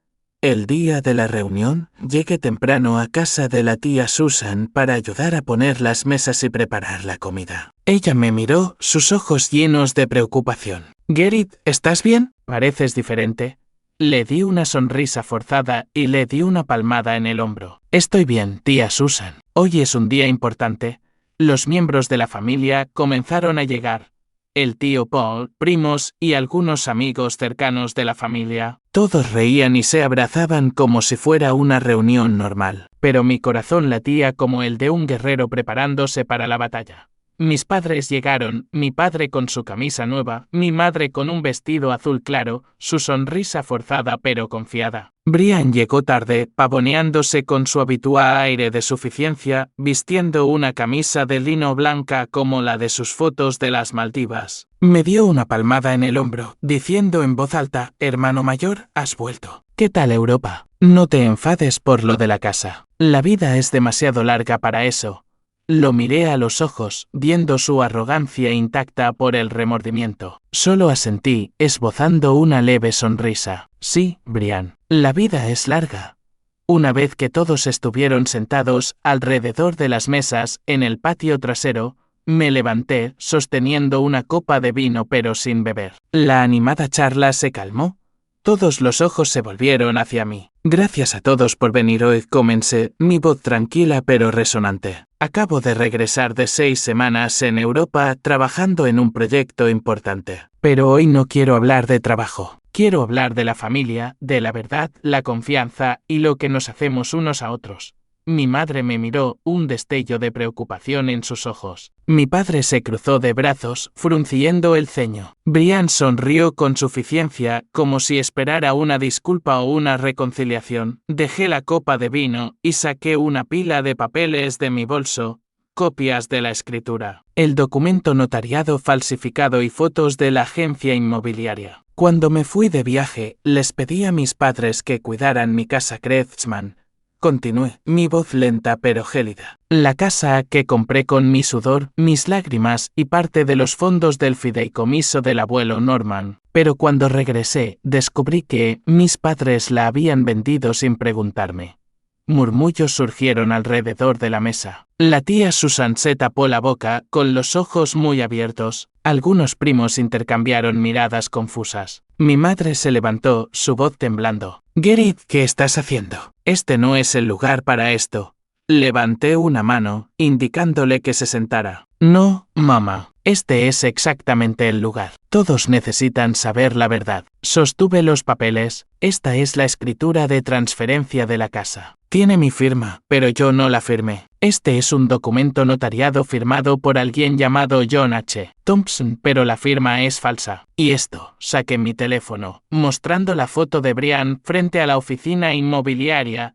El día de la reunión, llegué temprano a casa de la tía Susan para ayudar a poner las mesas y preparar la comida. Ella me miró, sus ojos llenos de preocupación. Gerrit, ¿estás bien? Pareces diferente. Le di una sonrisa forzada y le di una palmada en el hombro. Estoy bien, tía Susan. Hoy es un día importante. Los miembros de la familia comenzaron a llegar. El tío Paul, primos y algunos amigos cercanos de la familia. Todos reían y se abrazaban como si fuera una reunión normal. Pero mi corazón latía como el de un guerrero preparándose para la batalla. Mis padres llegaron, mi padre con su camisa nueva, mi madre con un vestido azul claro, su sonrisa forzada pero confiada. Brian llegó tarde, pavoneándose con su habitual aire de suficiencia, vistiendo una camisa de lino blanca como la de sus fotos de las Maldivas. Me dio una palmada en el hombro, diciendo en voz alta, hermano mayor, has vuelto. ¿Qué tal Europa? No te enfades por lo de la casa. La vida es demasiado larga para eso. Lo miré a los ojos, viendo su arrogancia intacta por el remordimiento. Solo asentí, esbozando una leve sonrisa. Sí, Brian, la vida es larga. Una vez que todos estuvieron sentados alrededor de las mesas en el patio trasero, me levanté, sosteniendo una copa de vino pero sin beber. La animada charla se calmó. Todos los ojos se volvieron hacia mí. Gracias a todos por venir hoy, comencé, mi voz tranquila pero resonante. Acabo de regresar de 6 semanas en Europa trabajando en un proyecto importante. Pero hoy no quiero hablar de trabajo. Quiero hablar de la familia, de la verdad, la confianza y lo que nos hacemos unos a otros. Mi madre me miró, un destello de preocupación en sus ojos. Mi padre se cruzó de brazos, frunciendo el ceño. Brian sonrió con suficiencia, como si esperara una disculpa o una reconciliación. Dejé la copa de vino y saqué una pila de papeles de mi bolso, copias de la escritura, el documento notariado falsificado y fotos de la agencia inmobiliaria. Cuando me fui de viaje, les pedí a mis padres que cuidaran mi casa Kretschmann. Continué, mi voz lenta pero gélida. La casa que compré con mi sudor, mis lágrimas y parte de los fondos del fideicomiso del abuelo Norman. Pero cuando regresé, descubrí que mis padres la habían vendido sin preguntarme. Murmullos surgieron alrededor de la mesa. La tía Susan se tapó la boca, con los ojos muy abiertos. Algunos primos intercambiaron miradas confusas. Mi madre se levantó, su voz temblando. Gerrit, ¿qué estás haciendo? Este no es el lugar para esto. Levanté una mano, indicándole que se sentara. No, mamá. Este es exactamente el lugar. Todos necesitan saber la verdad. Sostuve los papeles. Esta es la escritura de transferencia de la casa. Tiene mi firma, pero yo no la firmé. Este es un documento notariado firmado por alguien llamado John H. Thompson, pero la firma es falsa. Y esto, saqué mi teléfono, mostrando la foto de Brian frente a la oficina inmobiliaria.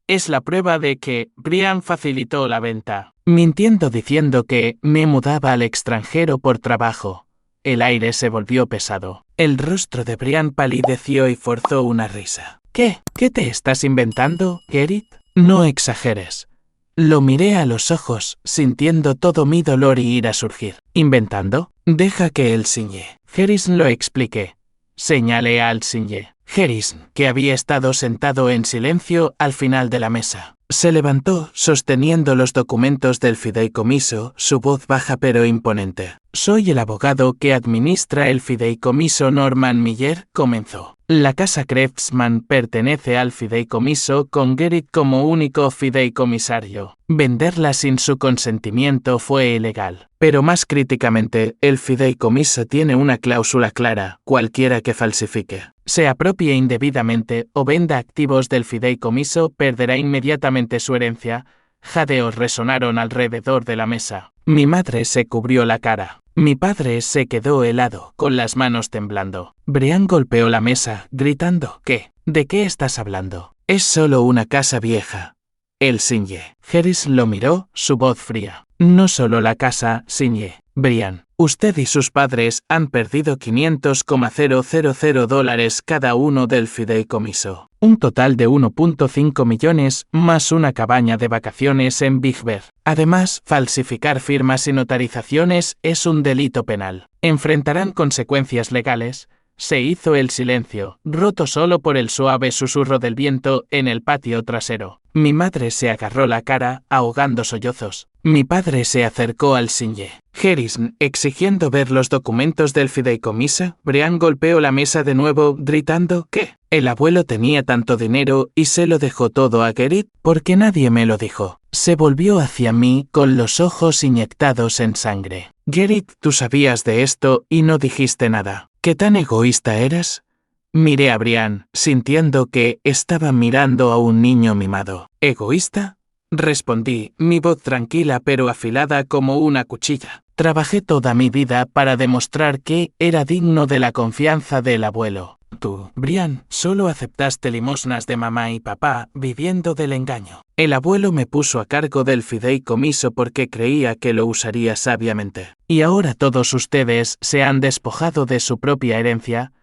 Es la prueba de que Brian facilitó la venta, mintiendo diciendo que me mudaba al extranjero por trabajo. El aire se volvió pesado. El rostro de Brian palideció y forzó una risa. ¿Qué? ¿Qué te estás inventando, Gerrit? No exageres. Lo miré a los ojos, sintiendo todo mi dolor y ira surgir. ¿Inventando? Deja que él ciñe. Harrison lo explique. Señalé al ciñe. Harrison, que había estado sentado en silencio al final de la mesa. Se levantó, sosteniendo los documentos del fideicomiso, su voz baja pero imponente. Soy el abogado que administra el fideicomiso Norman Miller, comenzó. La casa Krebsman pertenece al fideicomiso con Gerrit como único fideicomisario. Venderla sin su consentimiento fue ilegal. Pero más críticamente, el fideicomiso tiene una cláusula clara: cualquiera que falsifique, se apropie indebidamente o venda activos del fideicomiso perderá inmediatamente su herencia. Jadeos resonaron alrededor de la mesa. Mi madre se cubrió la cara. Mi padre se quedó helado, con las manos temblando. Brian golpeó la mesa, gritando: ¿Qué? ¿De qué estás hablando? Es solo una casa vieja. Él ciñe. Harris lo miró, su voz fría. No solo la casa, ciñe. Brian, usted y sus padres han perdido $500,000 cada uno del fideicomiso. Un total de 1.5 millones, más una cabaña de vacaciones en Big Bear. Además, falsificar firmas y notarizaciones es un delito penal. Enfrentarán consecuencias legales. Se hizo el silencio, roto solo por el suave susurro del viento en el patio trasero. Mi madre se agarró la cara, ahogando sollozos. Mi padre se acercó al ciñe. Harrison, exigiendo ver los documentos del fideicomiso. Brian golpeó la mesa de nuevo, gritando: ¿Qué? El abuelo tenía tanto dinero y se lo dejó todo a Gerrit, porque nadie me lo dijo. Se volvió hacia mí con los ojos inyectados en sangre. Gerrit, tú sabías de esto y no dijiste nada. ¿Qué tan egoísta eras? Miré a Brian, sintiendo que estaba mirando a un niño mimado. ¿Egoísta? Respondí, mi voz tranquila pero afilada como una cuchilla. Trabajé toda mi vida para demostrar que era digno de la confianza del abuelo. Tú, Brian, solo aceptaste limosnas de mamá y papá, viviendo del engaño. El abuelo me puso a cargo del fideicomiso porque creía que lo usaría sabiamente. Y ahora todos ustedes se han despojado de su propia herencia.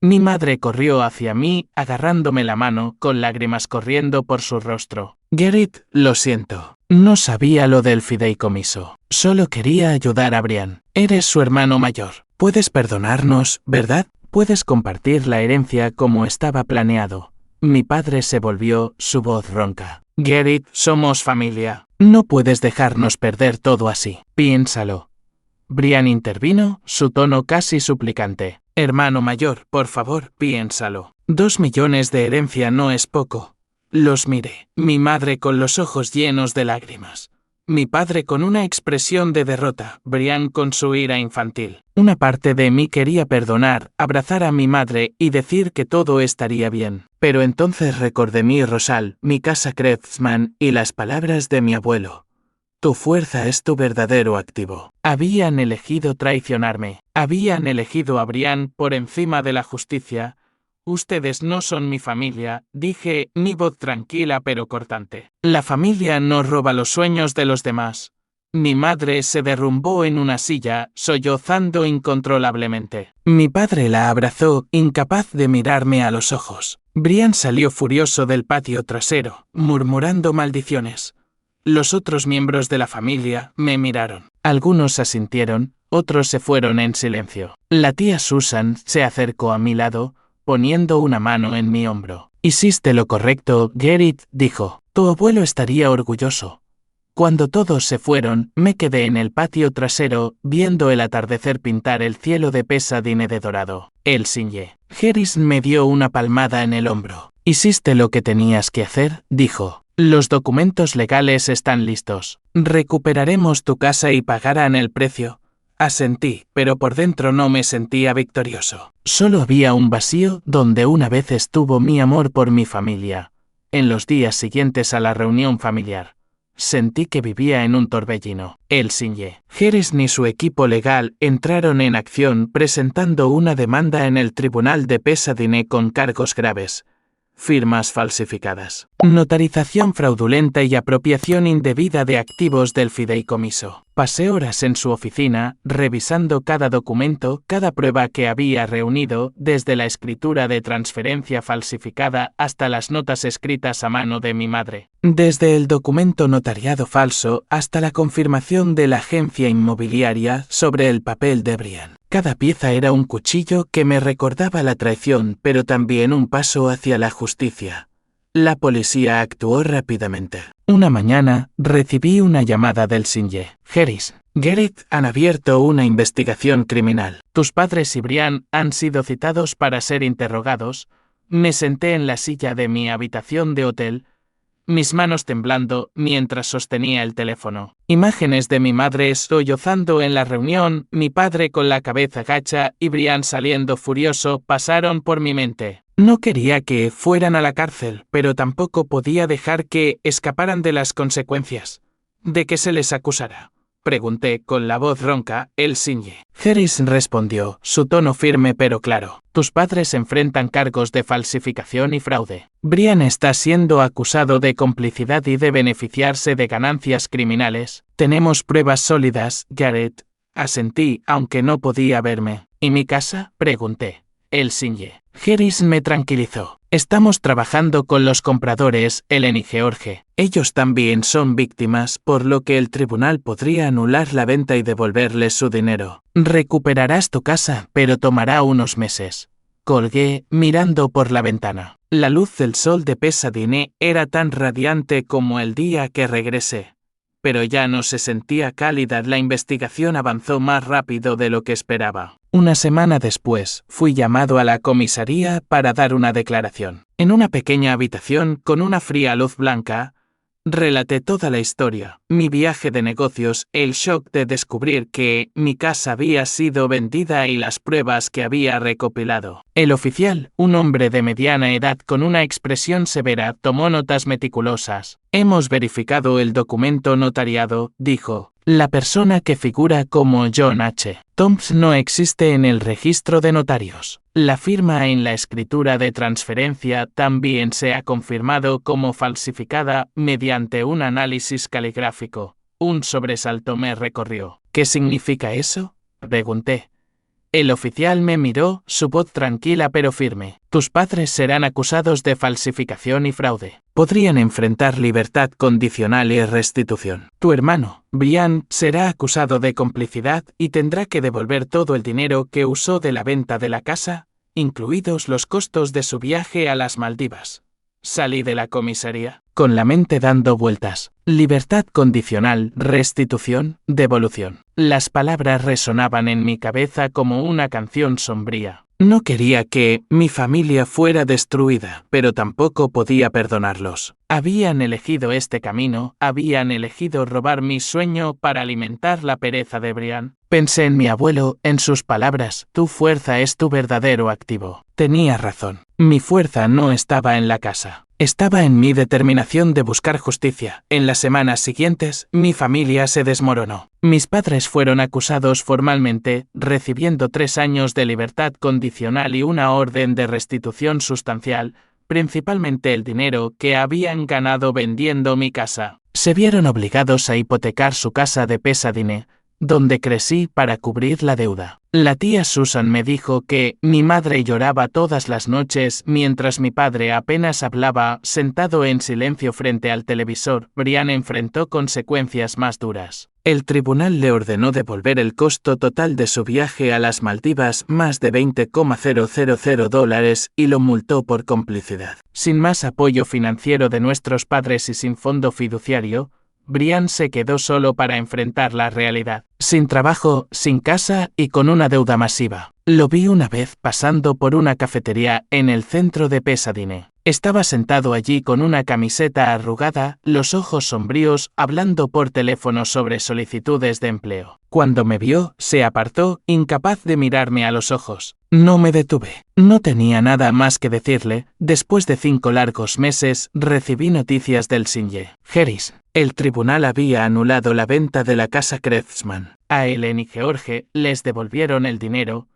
Mi madre corrió hacia mí, agarrándome la mano, con lágrimas corriendo por su rostro. Gerrit, lo siento. No sabía lo del fideicomiso. Solo quería ayudar a Brian. Eres su hermano mayor. Puedes perdonarnos, ¿verdad? Puedes compartir la herencia como estaba planeado. Mi padre se volvió, su voz ronca. Gerrit, somos familia. No puedes dejarnos perder todo así. Piénsalo. Brian intervino, su tono casi suplicante. Hermano mayor, por favor, piénsalo. 2 millones de herencia no es poco. Los miré. Mi madre con los ojos llenos de lágrimas. Mi padre con una expresión de derrota, Brian con su ira infantil. Una parte de mí quería perdonar, abrazar a mi madre y decir que todo estaría bien. Pero entonces recordé mi rosal, mi casa Krebsman y las palabras de mi abuelo. Tu fuerza es tu verdadero activo. Habían elegido traicionarme. Habían elegido a Brian por encima de la justicia. Ustedes no son mi familia, dije, mi voz tranquila pero cortante. La familia no roba los sueños de los demás. Mi madre se derrumbó en una silla, sollozando incontrolablemente. Mi padre la abrazó, incapaz de mirarme a los ojos. Brian salió furioso del patio trasero, murmurando maldiciones. Los otros miembros de la familia me miraron. Algunos asintieron, otros se fueron en silencio. La tía Susan se acercó a mi lado, poniendo una mano en mi hombro. Hiciste lo correcto, Gerrit, dijo. Tu abuelo estaría orgulloso. Cuando todos se fueron, me quedé en el patio trasero, viendo el atardecer pintar el cielo de Pasadena de dorado. El ciñe. Harris me dio una palmada en el hombro. Hiciste lo que tenías que hacer, dijo. Los documentos legales están listos. Recuperaremos tu casa y pagarán el precio. Asentí, pero por dentro no me sentía victorioso. Solo había un vacío donde una vez estuvo mi amor por mi familia. En los días siguientes a la reunión familiar, sentí que vivía en un torbellino. El ciñe. Harris ni su equipo legal entraron en acción presentando una demanda en el tribunal de Pasadena con cargos graves. Firmas falsificadas, notarización fraudulenta y apropiación indebida de activos del fideicomiso. Pasé horas en su oficina, revisando cada documento, cada prueba que había reunido, desde la escritura de transferencia falsificada hasta las notas escritas a mano de mi madre. Desde el documento notariado falso hasta la confirmación de la agencia inmobiliaria sobre el papel de Brian. Cada pieza era un cuchillo que me recordaba la traición, pero también un paso hacia la justicia. La policía actuó rápidamente. Una mañana, recibí una llamada del ciñe. Harris, Gerrit, han abierto una investigación criminal. Tus padres y Brian han sido citados para ser interrogados. Me senté en la silla de mi habitación de hotel, mis manos temblando mientras sostenía el teléfono. Imágenes de mi madre sollozando en la reunión, mi padre con la cabeza gacha y Brian saliendo furioso pasaron por mi mente. No quería que fueran a la cárcel, pero tampoco podía dejar que escaparan de las consecuencias. ¿De qué se les acusará?, pregunté con la voz ronca, el ciñe. Harris respondió, su tono firme pero claro. Tus padres enfrentan cargos de falsificación y fraude. Brian está siendo acusado de complicidad y de beneficiarse de ganancias criminales. Tenemos pruebas sólidas, Garrett. Asentí, aunque no podía verme. ¿Y mi casa?, pregunté. El ciñe. Harris me tranquilizó. Estamos trabajando con los compradores, Ellen y George. Ellos también son víctimas, por lo que el tribunal podría anular la venta y devolverles su dinero. Recuperarás tu casa, pero tomará unos meses. Colgué, mirando por la ventana. La luz del sol de Pasadena era tan radiante como el día que regresé. Pero ya no se sentía cálida. La investigación avanzó más rápido de lo que esperaba. Una semana después, fui llamado a la comisaría para dar una declaración. En una pequeña habitación con una fría luz blanca, relaté toda la historia, mi viaje de negocios, el shock de descubrir que mi casa había sido vendida y las pruebas que había recopilado. El oficial, un hombre de mediana edad con una expresión severa, tomó notas meticulosas. Hemos verificado el documento notariado, dijo. La persona que figura como John H. Toms no existe en el registro de notarios. La firma en la escritura de transferencia también se ha confirmado como falsificada mediante un análisis caligráfico. Un sobresalto me recorrió. ¿Qué significa eso?, pregunté. El oficial me miró, su voz tranquila pero firme. Tus padres serán acusados de falsificación y fraude. Podrían enfrentar libertad condicional y restitución. Tu hermano, Brian, será acusado de complicidad y tendrá que devolver todo el dinero que usó de la venta de la casa, incluidos los costos de su viaje a las Maldivas. Salí de la comisaría, con la mente dando vueltas. Libertad condicional, restitución, devolución. Las palabras resonaban en mi cabeza como una canción sombría. No quería que mi familia fuera destruida, pero tampoco podía perdonarlos. Habían elegido este camino, habían elegido robar mi sueño para alimentar la pereza de Brian. Pensé en mi abuelo, en sus palabras, tu fuerza es tu verdadero activo. Tenía razón. Mi fuerza no estaba en la casa. Estaba en mi determinación de buscar justicia. En las semanas siguientes, mi familia se desmoronó. Mis padres fueron acusados formalmente, recibiendo 3 años de libertad condicional y una orden de restitución sustancial, principalmente el dinero que habían ganado vendiendo mi casa. Se vieron obligados a hipotecar su casa de Pasadena, donde crecí, para cubrir la deuda. La tía Susan me dijo que mi madre lloraba todas las noches mientras mi padre apenas hablaba, sentado en silencio frente al televisor. Brian enfrentó consecuencias más duras. El tribunal le ordenó devolver el costo total de su viaje a las Maldivas, más de $20,000, y lo multó por complicidad. Sin más apoyo financiero de nuestros padres y sin fondo fiduciario, Brian se quedó solo para enfrentar la realidad. Sin trabajo, sin casa y con una deuda masiva. Lo vi una vez pasando por una cafetería en el centro de Pasadena. Estaba sentado allí con una camiseta arrugada, los ojos sombríos, hablando por teléfono sobre solicitudes de empleo. Cuando me vio, se apartó, incapaz de mirarme a los ojos. No me detuve. No tenía nada más que decirle. Después de 5 largos meses, recibí noticias del Sinje. Harris. El tribunal había anulado la venta de la casa Krebsman. A Ellen y George les devolvieron el dinero,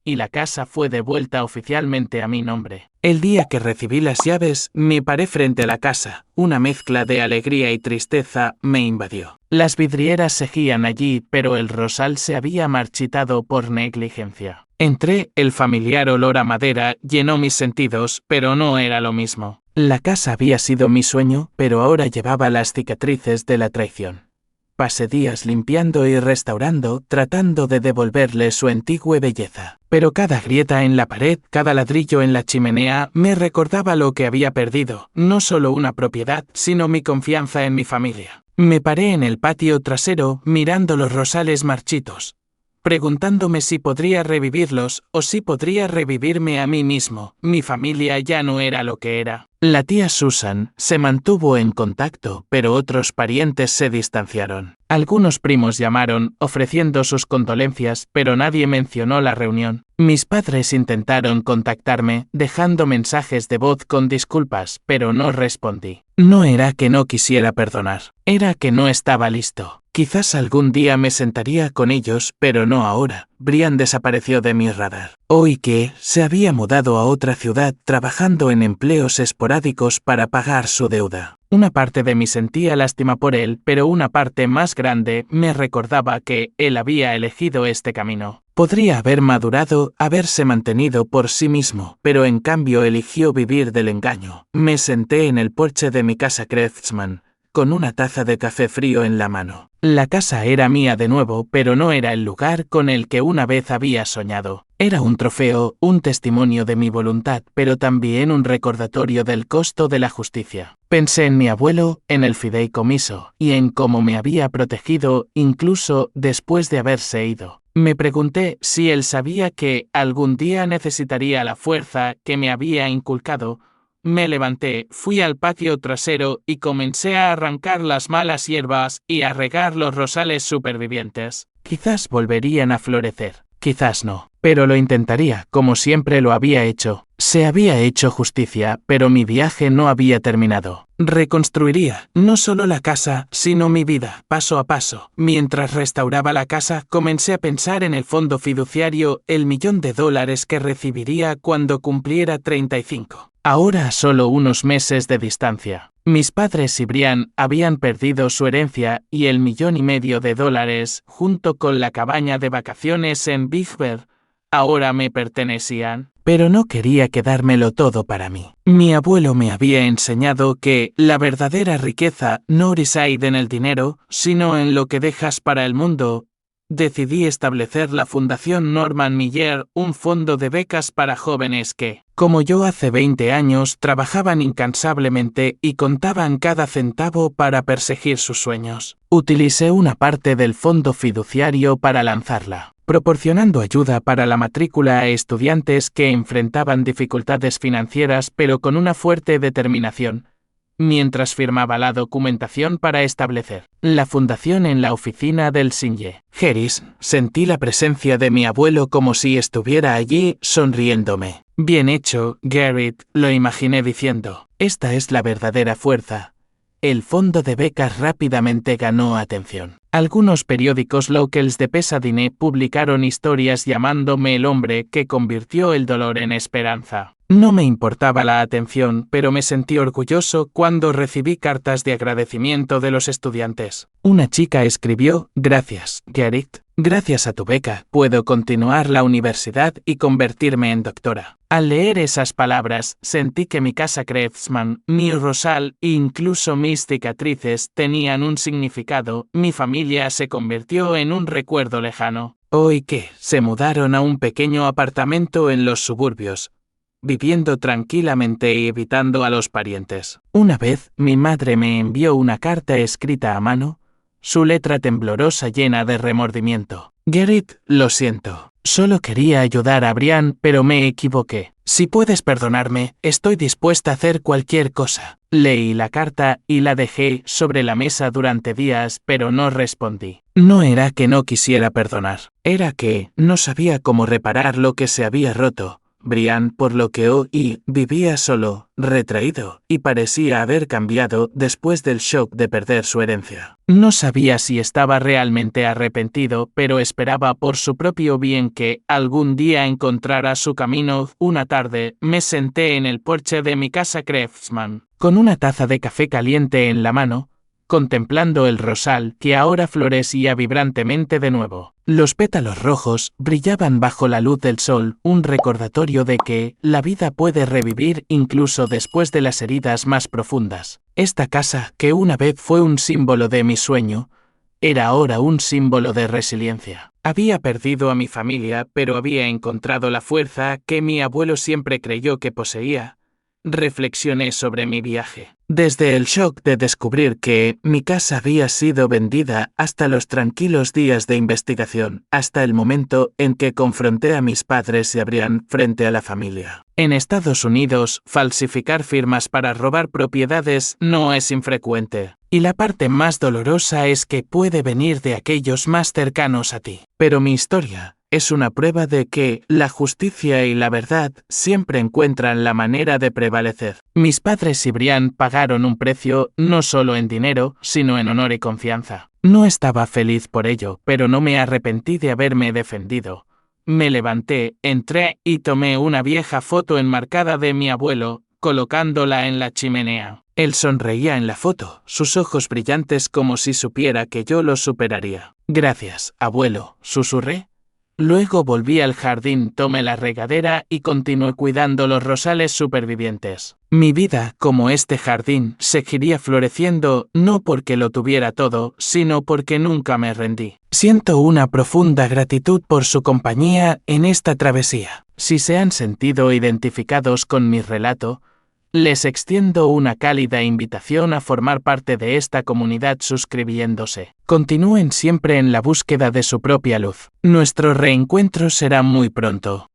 y la casa fue devuelta oficialmente a mi nombre. El día que recibí las llaves, me paré frente a la casa. Una mezcla de alegría y tristeza me invadió. Las vidrieras seguían allí, pero el rosal se había marchitado por negligencia. Entré, el familiar olor a madera llenó mis sentidos, pero no era lo mismo. La casa había sido mi sueño, pero ahora llevaba las cicatrices de la traición. Pasé días limpiando y restaurando, tratando de devolverle su antigua belleza. Pero cada grieta en la pared, cada ladrillo en la chimenea, me recordaba lo que había perdido, no solo una propiedad, sino mi confianza en mi familia. Me paré en el patio trasero, mirando los rosales marchitos, preguntándome si podría revivirlos, o si podría revivirme a mí mismo. Mi familia ya no era lo que era. La tía Susan se mantuvo en contacto, pero otros parientes se distanciaron. Algunos primos llamaron, ofreciendo sus condolencias, pero nadie mencionó la reunión. Mis padres intentaron contactarme, dejando mensajes de voz con disculpas, pero no respondí. No era que no quisiera perdonar, era que no estaba listo. Quizás algún día me sentaría con ellos, pero no ahora. Brian desapareció de mi radar. Oí que se había mudado a otra ciudad trabajando en empleos esporádicos para pagar su deuda. Una parte de mí sentía lástima por él, pero una parte más grande me recordaba que él había elegido este camino. Podría haber madurado, haberse mantenido por sí mismo, pero en cambio eligió vivir del engaño. Me senté en el porche de mi casa Krebsman, con una taza de café frío en la mano. La casa era mía de nuevo, pero no era el lugar con el que una vez había soñado. Era un trofeo, un testimonio de mi voluntad, pero también un recordatorio del costo de la justicia. Pensé en mi abuelo, en el fideicomiso, y en cómo me había protegido, incluso después de haberse ido. Me pregunté si él sabía que algún día necesitaría la fuerza que me había inculcado. Me levanté, fui al patio trasero y comencé a arrancar las malas hierbas y a regar los rosales supervivientes. Quizás volverían a florecer, quizás no, pero lo intentaría, como siempre lo había hecho. Se había hecho justicia, pero mi viaje no había terminado. Reconstruiría, no solo la casa, sino mi vida, paso a paso. Mientras restauraba la casa, comencé a pensar en el fondo fiduciario, el $1.000.000 que recibiría cuando cumpliera 35. Ahora a solo unos meses de distancia. Mis padres y Brian habían perdido su herencia y el $1.500.000, junto con la cabaña de vacaciones en Big Bear, ahora me pertenecían. Pero no quería quedármelo todo para mí. Mi abuelo me había enseñado que la verdadera riqueza no reside en el dinero, sino en lo que dejas para el mundo. Decidí establecer la Fundación Norman Miller, un fondo de becas para jóvenes que, como yo hace 20 años, trabajaban incansablemente y contaban cada centavo para perseguir sus sueños. Utilicé una parte del fondo fiduciario para lanzarla, proporcionando ayuda para la matrícula a estudiantes que enfrentaban dificultades financieras pero con una fuerte determinación, mientras firmaba la documentación para establecer la fundación en la oficina del Sinje. Harris, sentí la presencia de mi abuelo como si estuviera allí, sonriéndome. Bien hecho, Garrett, lo imaginé diciendo. Esta es la verdadera fuerza. El fondo de becas rápidamente ganó atención. Algunos periódicos locales de Pasadena publicaron historias llamándome el hombre que convirtió el dolor en esperanza. No me importaba la atención, pero me sentí orgulloso cuando recibí cartas de agradecimiento de los estudiantes. Una chica escribió: «Gracias, Gerrit. Gracias a tu beca, puedo continuar la universidad y convertirme en doctora». Al leer esas palabras, sentí que mi casa Krebsman, mi rosal e incluso mis cicatrices tenían un significado. Mi familia se convirtió en un recuerdo lejano. Hoy que se mudaron a un pequeño apartamento en los suburbios, viviendo tranquilamente y evitando a los parientes. Una vez, mi madre me envió una carta escrita a mano, su letra temblorosa llena de remordimiento. «Gerrit, lo siento. Solo quería ayudar a Brian, pero me equivoqué. Si puedes perdonarme, estoy dispuesta a hacer cualquier cosa». Leí la carta y la dejé sobre la mesa durante días, pero no respondí. No era que no quisiera perdonar, era que no sabía cómo reparar lo que se había roto. Brian, por lo que oí, vivía solo, retraído, y parecía haber cambiado después del shock de perder su herencia. No sabía si estaba realmente arrepentido, pero esperaba por su propio bien que algún día encontrara su camino. Una tarde, me senté en el porche de mi casa Krebsman, con una taza de café caliente en la mano, contemplando el rosal que ahora florecía vibrantemente de nuevo. Los pétalos rojos brillaban bajo la luz del sol, un recordatorio de que la vida puede revivir incluso después de las heridas más profundas. Esta casa, que una vez fue un símbolo de mi sueño, era ahora un símbolo de resiliencia. Había perdido a mi familia, pero había encontrado la fuerza que mi abuelo siempre creyó que poseía. Reflexioné sobre mi viaje. Desde el shock de descubrir que mi casa había sido vendida hasta los tranquilos días de investigación, hasta el momento en que confronté a mis padres y a Brian frente a la familia. En Estados Unidos, falsificar firmas para robar propiedades no es infrecuente. Y la parte más dolorosa es que puede venir de aquellos más cercanos a ti. Pero mi historia es una prueba de que la justicia y la verdad siempre encuentran la manera de prevalecer. Mis padres y Brian pagaron un precio no solo en dinero, sino en honor y confianza. No estaba feliz por ello, pero no me arrepentí de haberme defendido. Me levanté, entré y tomé una vieja foto enmarcada de mi abuelo, colocándola en la chimenea. Él sonreía en la foto, sus ojos brillantes como si supiera que yo lo superaría. «Gracias, abuelo», susurré. Luego volví al jardín, tomé la regadera y continué cuidando los rosales supervivientes. Mi vida, como este jardín, seguiría floreciendo no porque lo tuviera todo, sino porque nunca me rendí. Siento una profunda gratitud por su compañía en esta travesía. Si se han sentido identificados con mi relato, les extiendo una cálida invitación a formar parte de esta comunidad suscribiéndose. Continúen siempre en la búsqueda de su propia luz. Nuestro reencuentro será muy pronto.